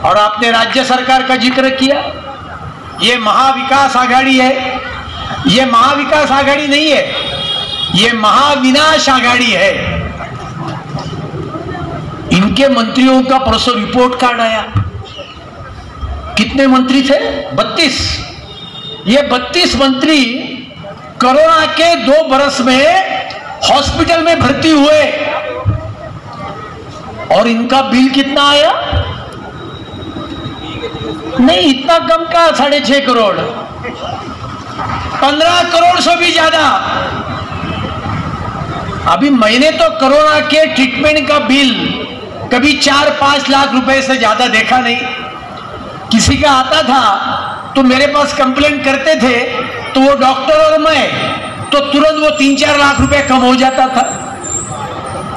और आपने राज्य सरकार का जिक्र किया, ये महाविकास आघाड़ी है। ये महाविकास आघाड़ी नहीं है, ये महाविनाश आघाड़ी है। इनके मंत्रियों का परसों रिपोर्ट कार्ड आया। कितने मंत्री थे? 32। ये 32 मंत्री कोरोना के 2 बरस में हॉस्पिटल में भर्ती हुए, और इनका बिल कितना आया? नहीं, इतना कम का 6.5 करोड़, 15 करोड़ से भी ज्यादा। अभी मैंने तो कोरोना के ट्रीटमेंट का बिल कभी 4-5 लाख रुपए से ज्यादा देखा नहीं। किसी का आता था तो मेरे पास कंप्लेंट करते थे तो वो डॉक्टर और मैं तो तुरंत वो 3-4 लाख रुपए कम हो जाता था।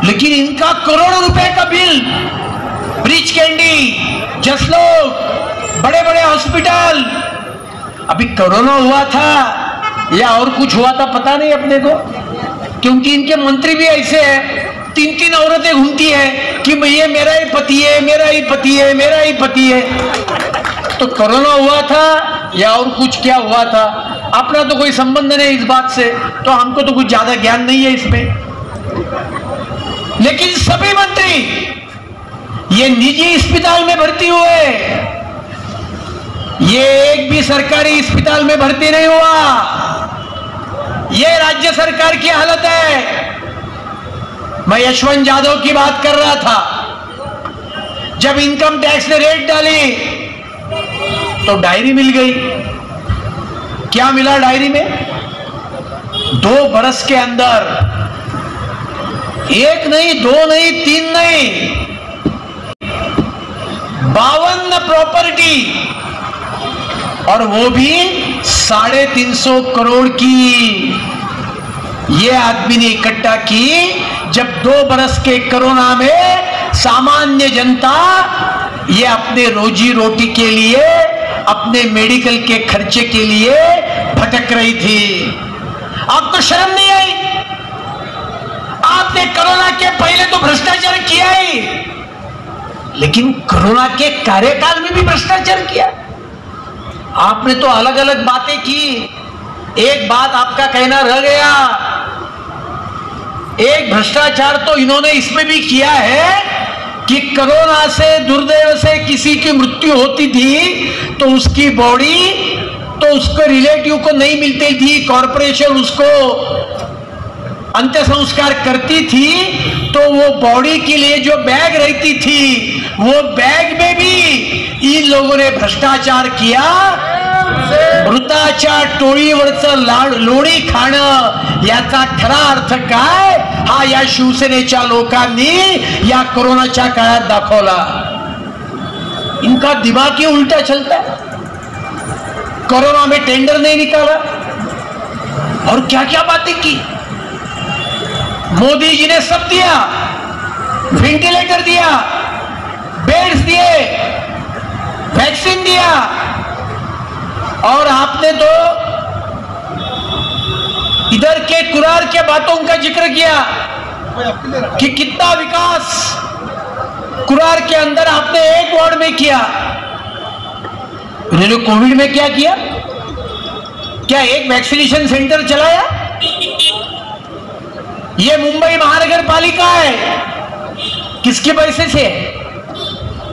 लेकिन इनका करोड़ों रुपए का बिल, ब्रिज कैंडी, जसलोक, बड़े बड़े हॉस्पिटल। अभी कोरोना हुआ था या और कुछ हुआ था पता नहीं अपने को, क्योंकि इनके मंत्री भी ऐसे हैं, 3-3 औरतें घूमती हैं कि ये मेरा ही पति है, मेरा ही पति है, मेरा ही पति है। तो कोरोना हुआ था या और कुछ क्या हुआ था, अपना तो कोई संबंध नहीं इस बात से, तो हमको तो कुछ ज्यादा ज्ञान नहीं है इसमें। लेकिन सभी मंत्री ये निजी अस्पताल में भर्ती हुए, ये एक भी सरकारी अस्पताल में भर्ती नहीं हुआ। ये राज्य सरकार की हालत है। मैं यशवंत यादव की बात कर रहा था, जब इनकम टैक्स ने रेट डाली तो डायरी मिल गई। क्या मिला डायरी में? 2 बरस के अंदर 1 नहीं, 2 नहीं, 3 नहीं, 52 प्रॉपर्टी, और वो भी 350 करोड़ की ये आदमी ने इकट्ठा की। जब 2 बरस के कोरोना में सामान्य जनता ये अपने रोजी रोटी के लिए, अपने मेडिकल के खर्चे के लिए भटक रही थी। आपको शर्म नहीं आई? आपने कोरोना के पहले तो भ्रष्टाचार किया ही, लेकिन कोरोना के कार्यकाल में भी भ्रष्टाचार किया। आपने तो अलग अलग बातें की। एक बात आपका कहना रह गया, एक भ्रष्टाचार तो इन्होंने इसमें भी किया है कि कोरोना से दुर्दैव से किसी की मृत्यु होती थी तो उसकी बॉडी तो उसके रिलेटिव को नहीं मिलती थी, कॉर्पोरेशन उसको अंत्य संस्कार करती थी, तो वो बॉडी के लिए जो बैग रहती थी वो बैग में भी इन लोगों ने भ्रष्टाचार किया। मृताच्या टोळीवरचं लोणी खाणं याचा खरा अर्थ काय हा या शिवसेनेच्या लोकांनी या कोरोनाच्या काळात दाखवला। इनका दिमाग ही उल्टा चलता है। कोरोना में टेंडर नहीं निकाला और क्या क्या बातें की। मोदी जी ने सब दिया, वेंटिलेटर दिया, बेड्स दिए, वैक्सीन दिया, और आपने तो इधर के कुरार के बातों का जिक्र किया कि कितना विकास कुरार के अंदर आपने एक वार्ड में किया। उन्होंने कोविड में क्या किया? क्या एक वैक्सीनेशन सेंटर चलाया? ये मुंबई महानगर पालिका है, किसके पैसे से?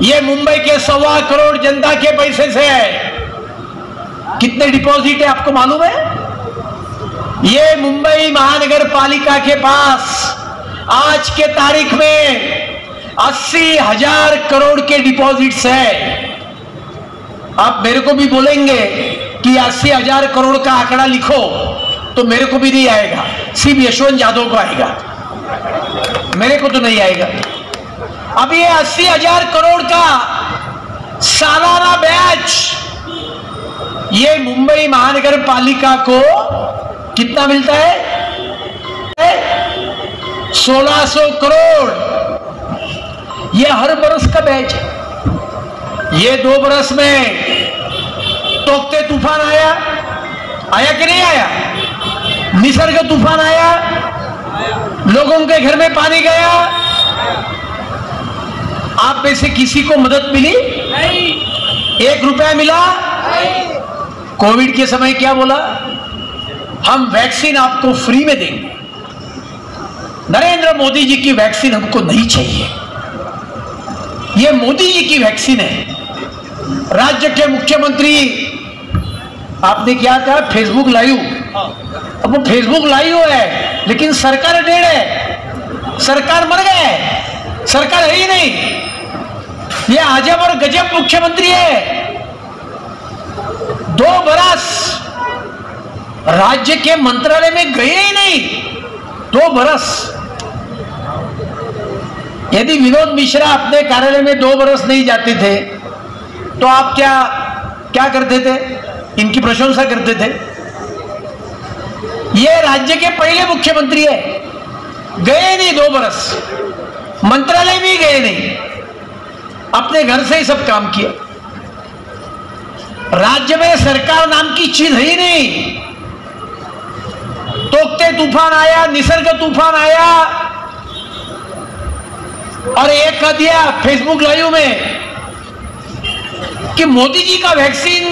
ये मुंबई के 1.25 करोड़ जनता के पैसे से है। कितने डिपॉजिट है आपको मालूम है? ये मुंबई महानगर पालिका के पास आज के तारीख में 80,000 करोड़ के डिपॉजिट्स है। आप मेरे को भी बोलेंगे कि 80,000 करोड़ का आंकड़ा लिखो, तो मेरे को भी नहीं आएगा, सिर्फ यशवंत यादव को आएगा, मेरे को तो नहीं आएगा। अब ये 80,000 करोड़ का सालाना बैच ये मुंबई महानगर पालिका को कितना मिलता है? 1600 करोड़। ये हर बरस का बैच है। ये 2 बरस में तोकते तूफान आया कि नहीं आया? निसर्ग तूफान आया, लोगों के घर में पानी गया, आप में से किसी को मदद मिली? 1 रुपया मिला? कोविड के समय क्या बोला? हम वैक्सीन आपको फ्री में देंगे। नरेंद्र मोदी जी की वैक्सीन हमको नहीं चाहिए, ये मोदी जी की वैक्सीन है। राज्य के मुख्यमंत्री आपने क्या कहा? Facebook live. अब वो फेसबुक लाइव है, लेकिन सरकार डेढ़ है, सरकार मर गए, सरकार है ही नहीं। ये अजब और गजब मुख्यमंत्री है। 2 बरस राज्य के मंत्रालय में गए ही नहीं, 2 बरस। यदि विनोद मिश्रा अपने कार्यालय में 2 बरस नहीं जाते थे तो आप क्या करते थे? इनकी प्रशंसा करते थे। ये राज्य के पहले मुख्यमंत्री है, गए नहीं 2 बरस, मंत्रालय भी गए नहीं, अपने घर से ही सब काम किया। राज्य में सरकार नाम की चीज है ही नहीं। तोकते तूफान आया, निसर्ग तूफान आया, और एक कह दिया फेसबुक लाइव में कि मोदी जी का वैक्सीन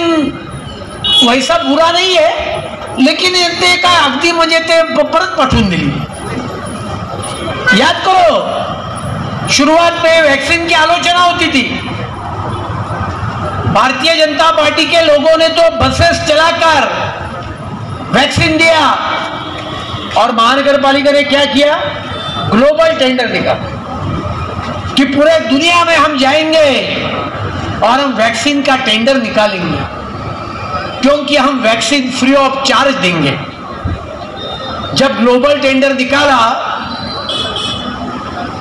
वैसा बुरा नहीं है, लेकिन ते काय अगदी म्हणजे ते परत पाठवून दिली। याद करो, शुरुआत में वैक्सीन की आलोचना होती थी। भारतीय जनता पार्टी के लोगों ने तो बसेस चलाकर वैक्सीन दिया, और महानगर पालिका ने क्या किया? ग्लोबल टेंडर निकाला। कि पूरे दुनिया में हम जाएंगे और हम वैक्सीन का टेंडर निकालेंगे, क्योंकि हम वैक्सीन फ्री ऑफ चार्ज देंगे। जब ग्लोबल टेंडर निकाला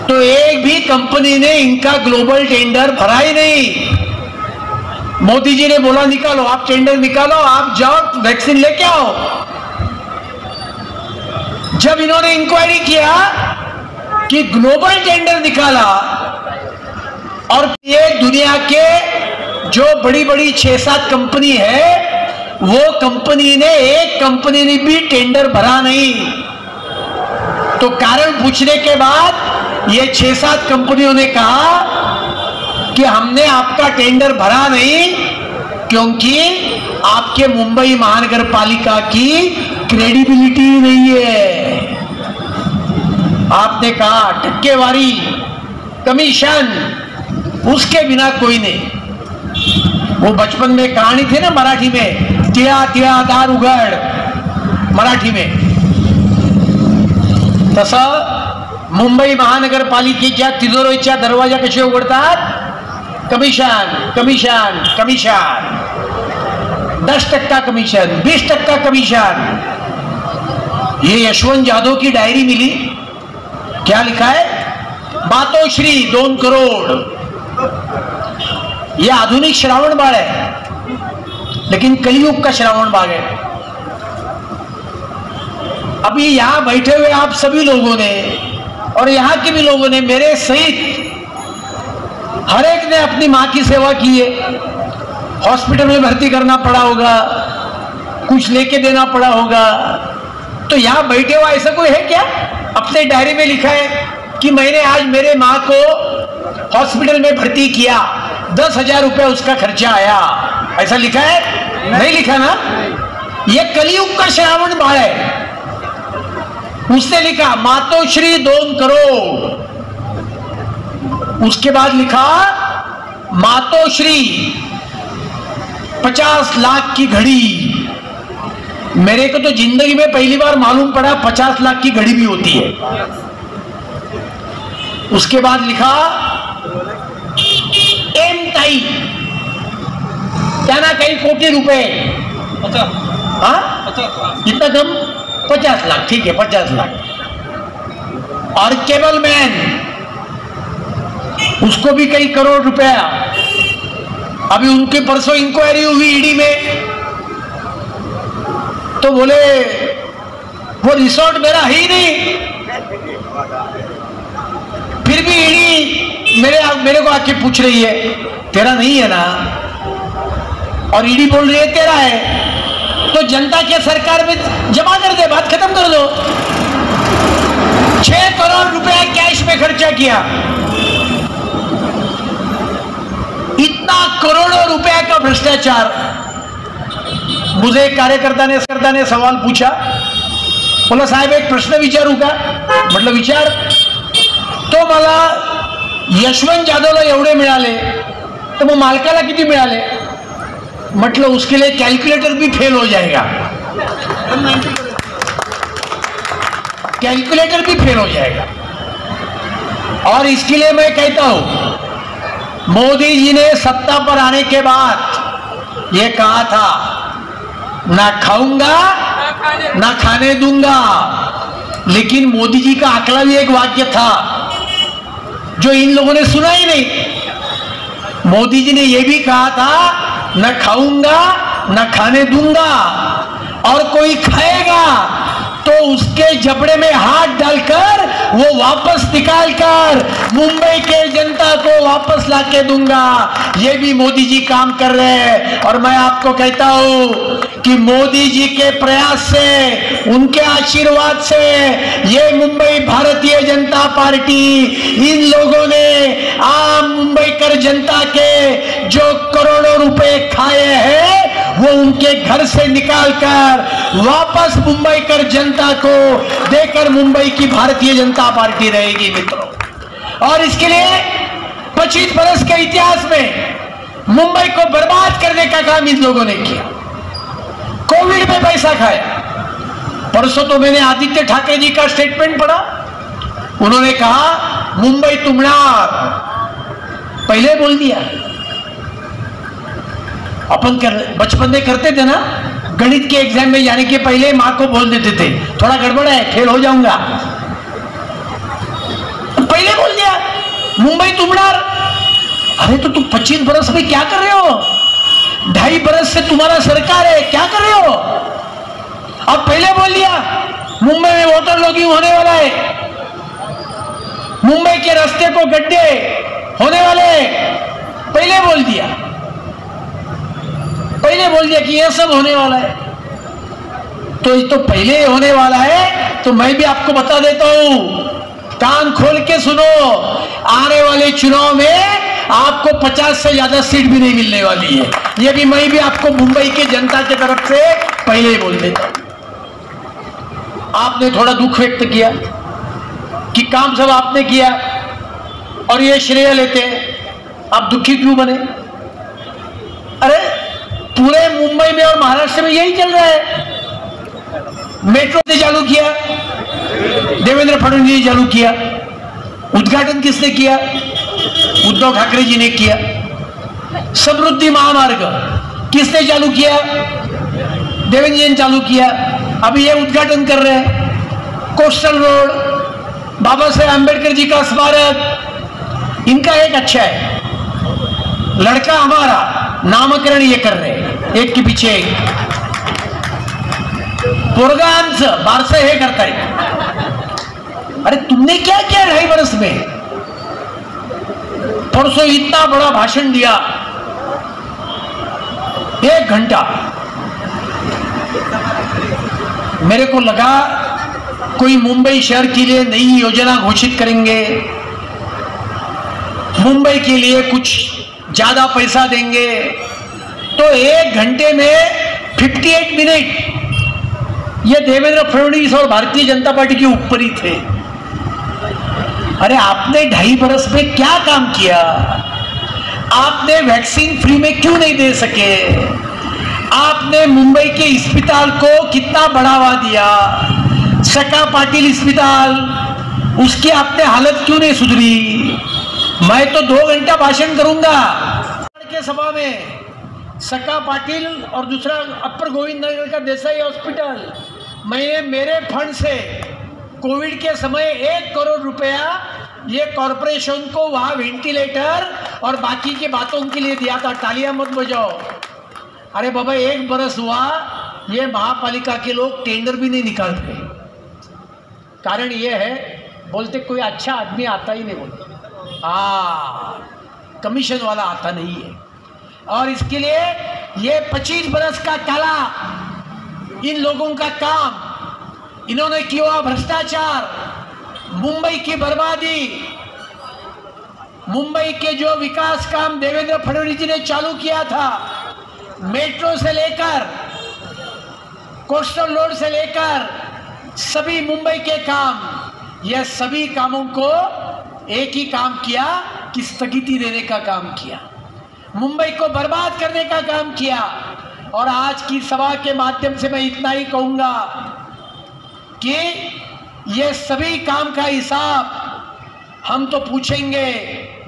तो एक भी कंपनी ने इनका ग्लोबल टेंडर भरा ही नहीं। मोदी जी ने बोला निकालो, आप टेंडर निकालो, आप जाओ वैक्सीन लेके आओ। जब इन्होंने इंक्वायरी किया कि ग्लोबल टेंडर निकाला और ये दुनिया के जो बड़ी बड़ी 6-7 कंपनी है, वो कंपनी ने, एक कंपनी ने भी टेंडर भरा नहीं। तो कारण पूछने के बाद ये 6-7 कंपनियों ने कहा कि हमने आपका टेंडर भरा नहीं क्योंकि आपके मुंबई महानगर पालिका की क्रेडिबिलिटी नहीं है। आपने कहा टक्केवारी, कमीशन, उसके बिना कोई नहीं। वो बचपन में कहानी थी ना मराठी में, तिया तिया दार उघड, मराठी में। तसं मुंबई महानगरपालिकेच्या तिजोरीच्या दरवाजा कसे उघडतात? Commission, commission, commission, 10% commission, 20% commission. ये यशवंत यादव की डायरी मिली, क्या लिखा है? मातोश्री 2 करोड़। ये आधुनिक श्रावण बाळ है, लेकिन कलयुग का श्रावण बाग है। अभी यहां बैठे हुए आप सभी लोगों ने और यहां के भी लोगों ने, मेरे सहित हर एक ने अपनी मां की सेवा की है। हॉस्पिटल में भर्ती करना पड़ा होगा, कुछ लेके देना पड़ा होगा। तो यहां बैठे हुआ ऐसा कोई है क्या? अपने डायरी में लिखा है कि मैंने आज मेरे मां को हॉस्पिटल में भर्ती किया, 10,000 रुपया उसका खर्चा आया, ऐसा लिखा है? नहीं लिखा ना। यह कलयुग का श्रावण बाळ है। उसने लिखा मातोश्री 2 करोड़। उसके बाद लिखा मातोश्री 50 लाख की घड़ी। मेरे को तो जिंदगी में पहली बार मालूम पड़ा 50 लाख की घड़ी भी होती है। उसके बाद लिखा एम ताई, क्या ना कई कोटी रुपए। हाँ, इतना कम? 50 लाख, ठीक है 50 लाख। और केबल मैन, उसको भी कई करोड़ रुपया। अभी उनके परसों इंक्वायरी हुई ईडी में, तो बोले वो रिसोर्ट मेरा है ही नहीं। फिर भी ईडी मेरे को आके पूछ रही है तेरा नहीं है ना, और ईडी बोल रही है तेरा है। तो जनता के सरकार में जमा कर दे, बात खत्म कर दो। 6 करोड़ रुपया कैश में खर्चा किया। इतना करोड़ों रुपया का भ्रष्टाचार। मुझे एक कार्यकर्ता ने सवाल पूछा, बोला साहेब एक प्रश्न विचारू का? म्हटलं विचार। तो मला यशवंत यादवला एवढे मिळाले, तर मग मालकाला किती मिळाले? मतलब उसके लिए कैलकुलेटर भी फेल हो जाएगा। कैलकुलेटर भी फेल हो जाएगा। और इसके लिए मैं कहता हूं, मोदी जी ने सत्ता पर आने के बाद ये कहा था, ना खाऊंगा ना खाने दूंगा। लेकिन मोदी जी का अगला भी एक वाक्य था जो इन लोगों ने सुना ही नहीं। मोदी जी ने यह भी कहा था, न खाऊंगा न खाने दूंगा, और कोई खाएगा तो उसके जबड़े में हाथ डालकर वो वापस निकालकर मुंबई के जनता को वापस लाके दूंगा। ये भी मोदी जी काम कर रहे हैं। और मैं आपको कहता हूं कि मोदी जी के प्रयास से, उनके आशीर्वाद से, ये मुंबई भारतीय जनता पार्टी, इन लोगों ने आम मुंबईकर जनता के जो करोड़ों रुपए खाए हैं वो उनके घर से निकालकर वापस मुंबईकर जनता को देकर मुंबई की भारतीय जनता पार्टी रहेगी मित्रों। और इसके लिए 25 बरस के इतिहास में मुंबई को बर्बाद करने का काम इन लोगों ने किया। कोविड में पैसा खाया। परसों तो मैंने आदित्य ठाकरे जी का स्टेटमेंट पढ़ा। उन्होंने कहा मुंबई तुमणार, पहले बोल दिया। अपन बचपन में करते थे ना, गणित के एग्जाम में जाने के पहले मां को बोल देते थे थोड़ा गड़बड़ है, फेल हो जाऊंगा, पहले बोल दिया मुंबई तुमणार। अरे तो तुम 25 बरस में क्या कर रहे हो? 2.5 बरस से तुम्हारा सरकार है, क्या कर रहे हो? अब पहले बोल दिया मुंबई में वोटर लॉगिंग होने वाला है, मुंबई के रास्ते को गड्ढे होने वाले, पहले बोल दिया कि यह सब होने वाला है। तो ये तो पहले होने वाला है, तो मैं भी आपको बता देता हूं, कान खोल के सुनो, आने वाले चुनाव में आपको 50 से ज्यादा सीट भी नहीं मिलने वाली है। ये भी मैं भी आपको मुंबई की जनता की तरफ से पहले ही बोल देता हूं। आपने थोड़ा दुख व्यक्त किया कि काम सब आपने किया और ये श्रेय लेते हैं, आप दुखी क्यों बने? अरे पूरे मुंबई में और महाराष्ट्र में यही चल रहा है। मेट्रो ने चालू किया, देवेंद्र फडणवीस ने चालू किया, उद्घाटन किसने किया? उद्धव ठाकरे जी ने किया। समृद्धि महामार्ग किसने चालू किया? देवेंद्र जी ने चालू किया, अभी ये उद्घाटन कर रहे हैं। कोस्टल रोड, बाबा साहेब आंबेडकर जी का स्मारक, इनका एक अच्छा है, लड़का हमारा नामकरण ये कर रहे हैं, एक के पीछे एक। पोरगा आमचं बारसं हे करताय। अरे तुमने क्या किया 2.5 बरस में? परसों इतना बड़ा भाषण दिया, 1 घंटा। मेरे को लगा कोई मुंबई शहर के लिए नई योजना घोषित करेंगे, मुंबई के लिए कुछ ज्यादा पैसा देंगे, तो 1 घंटे में 58 मिनट ये देवेंद्र फडणवीस और भारतीय जनता पार्टी के ऊपर ही थे। अरे आपने 2.5 बरस में क्या काम किया? आपने वैक्सीन फ्री में क्यों नहीं दे सके? आपने मुंबई के अस्पताल को कितना बढ़ावा दिया? सका पाटिल अस्पताल, उसकी आपने हालत क्यों नहीं सुधरी? मैं तो 2 घंटा भाषण करूंगा के सभा में। सका पाटिल और दूसरा अपर गोविंद नगर का देसाई हॉस्पिटल, मैंने मेरे फंड से कोविड के समय 1 करोड़ रुपया ये कॉरपोरेशन को वहां वेंटिलेटर और बाकी के बातों के लिए दिया था। तालियां मत बजाओ। अरे बाबा 1 बरस हुआ, ये महापालिका के लोग टेंडर भी नहीं निकालते। कारण ये है, बोलते कोई अच्छा आदमी आता ही नहीं, बोलते कमीशन वाला आता नहीं है। और इसके लिए ये 25 बरस का काला इन लोगों का काम, इन्होंने किया भ्रष्टाचार, मुंबई की बर्बादी, मुंबई के जो विकास काम देवेंद्र फडणवीस जी ने चालू किया था, मेट्रो से लेकर कोस्टल रोड से लेकर सभी मुंबई के काम, यह सभी कामों को एक ही काम किया कि स्थगिति देने का काम किया, मुंबई को बर्बाद करने का काम किया। और आज की सभा के माध्यम से मैं इतना ही कहूंगा कि ये सभी काम का हिसाब हम तो पूछेंगे,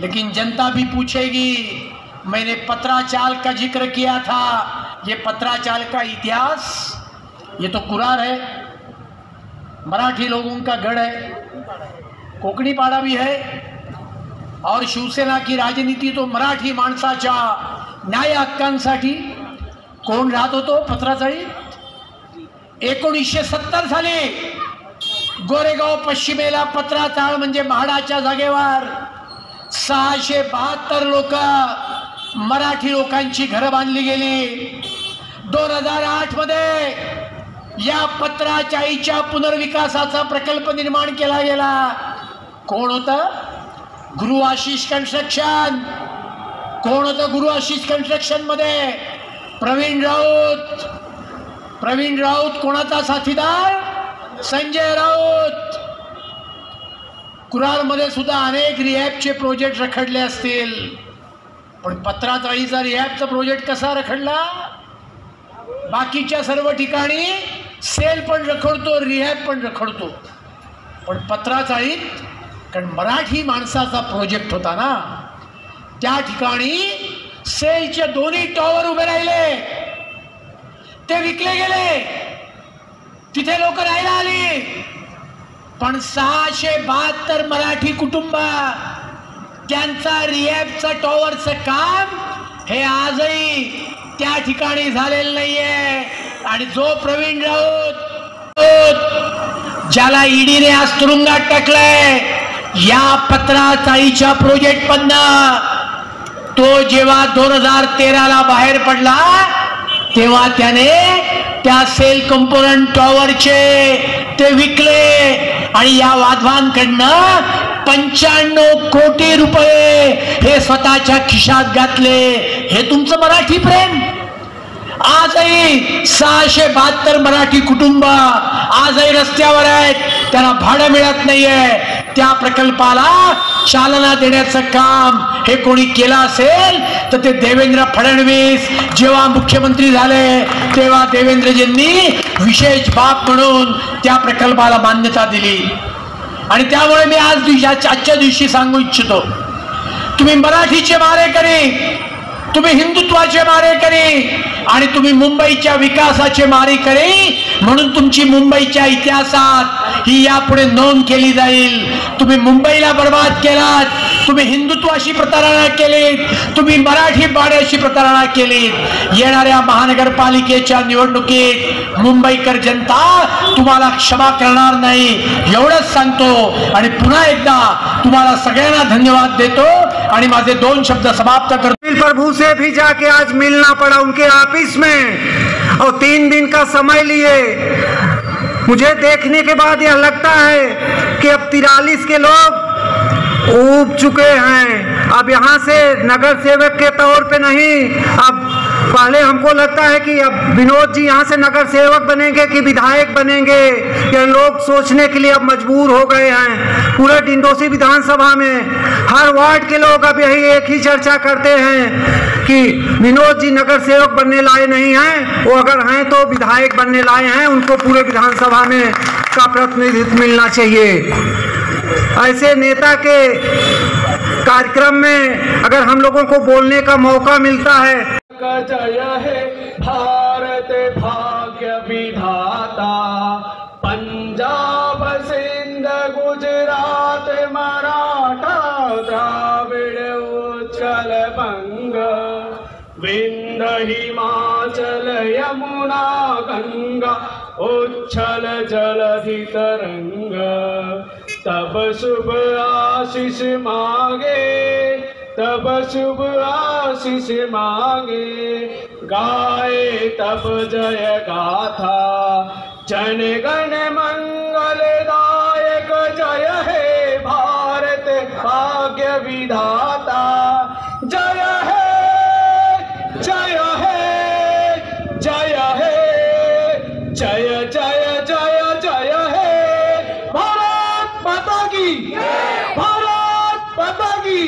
लेकिन जनता भी पूछेगी। मैंने पत्राचाल का जिक्र किया था, ये पत्राचाल का इतिहास, ये तो कुरार है, मराठी लोगों का गढ़ है, कोकणी पाड़ा भी है। और शिवसेना की राजनीती तो मराठी माणसाच्या न्याय हक्कांसाठी कोण राहत होतो पत्राचाळी? 1970 साली गोरेगाव पश्चिमेला पत्राचाळ म्हणजे म्हाडाच्या जागेवर 672 लोक मराठी लोकांची घरं बांधली गेली। 2008 मध्ये या पत्राचाळीच्या पुनर्विकासाचा प्रकल्प निर्माण केला गेला। कोण होता? गुरु आशिष कन्स्ट्रक्शन। कोण होतं गुरु आशिष कन्स्ट्रक्शन मध्ये? प्रवीण राऊत। प्रवीण राऊत कोणाचा साथीदार? संजय राऊत। कुरारमध्ये सुद्धा अनेक रिहॅबचे प्रोजेक्ट रखडले असतील, पण पत्राचाळीचा रिहॅबचा प्रोजेक्ट कसा रखडला? बाकीच्या सर्व ठिकाणी सेल पण रखडतो, रिहॅब पण रखडतो, पण पत्राचाळीत कारण मराठी माणसाचा प्रोजेक्ट होता ना, त्या ठिकाणी सेलचे दोन्ही टॉवर उभे राहिले, ते विकले गेले, तिथे लोक राहायला आली, पण 672 मराठी कुटुंब त्यांचा रिहॅबचं टॉवरचं काम हे आजही त्या ठिकाणी झालेलं नाहीये. आणि जो प्रवीण राऊत ज्याला ईडीने आज तुरुंगात टाकलंय या पत्राचाईच्या प्रोजेक्ट मधनं, तो जेव्हा 2013ला बाहेर पडला तेव्हा त्याने त्या सेल कंपोनंट टॉवरचे ते विकले आणि या वाधवांकडनं 95 कोटी रुपये हे स्वतःच्या खिशात घातले. हे तुमचं मराठी प्रेम. आजही 672 मराठी कुटुंब आजही रस्त्यावर आहेत, त्यांना भाडं मिळत नाहीये. त्या प्रकल्पाला चालना देण्याचं काम हे कोणी केलं असेल तर ते देवेंद्र फडणवीस जेव्हा मुख्यमंत्री झाले तेव्हा देवेंद्रजींनी विशेष बाब म्हणून त्या प्रकल्पाला मान्यता दिली. आणि त्यामुळे मी आजच्या दिवशी सांगू इच्छितो, तुम्ही मराठीचे मारेकरी, तुम्ही हिंदुत्वाचे मारेकरी आणि तुम्ही मुंबईच्या विकासाचे मारेकरी म्हणून तुमची मुंबईच्या इतिहासात ही यापुढे नोंद केली जाईल. तुम्ही मुंबईला बर्बाद केलात, तुम्ही हिंदुत्वाशी प्रतारणा केलीत, तुम्ही मराठी बाड्याशी प्रतारणा केलीत. येणाऱ्या महानगरपालिकेच्या निवडणुकीत मुंबईकर जनता तुम्हाला क्षमा करणार नाही एवढंच सांगतो. आणि पुन्हा एकदा तुम्हाला सगळ्यांना धन्यवाद देतो आणि माझे 2 शब्द समाप्त करतो. प्रभु से भी जाके आज मिलना पड़ा उनके ऑफिस में और 3 दिन का समय लिए. मुझे देखने के बाद यह लगता है कि अब 43 के लोग ऊब चुके हैं. अब यहाँ से नगर सेवक के तौर पे नहीं, अब पहले हमको लगता है कि अब विनोद जी यहाँ से नगर सेवक बनेंगे कि विधायक बनेंगे, ये लोग सोचने के लिए अब मजबूर हो गए हैं. पूरे डिंडोसी विधानसभा में हर वार्ड के लोग अब यही एक ही चर्चा करते हैं कि विनोद जी नगर सेवक बनने लाए नहीं हैं, वो अगर हैं तो विधायक बनने लाए हैं. उनको पूरे विधानसभा में का प्रतिनिधित्व मिलना चाहिए. ऐसे नेता के कार्यक्रम में अगर हम लोगों को बोलने का मौका मिलता है. जय हे भारत भाग्य विधाता, पंजाब सिंध गुजरात मराठा द्राविड़ उत्कल बंग, विंध्य हिमाचल यमुना गंगा उच्छल जलधि तरंग. तब शुभ आशीष मांगे, तब शुभ आशीष मांगे, गाए तब जय गाथा. जन गण मंगलदायक जय हे भारत भाग्य विधाता. जय हे जय हे जय हे जय जय जय जय हे. भारत माता की, भारत माता की.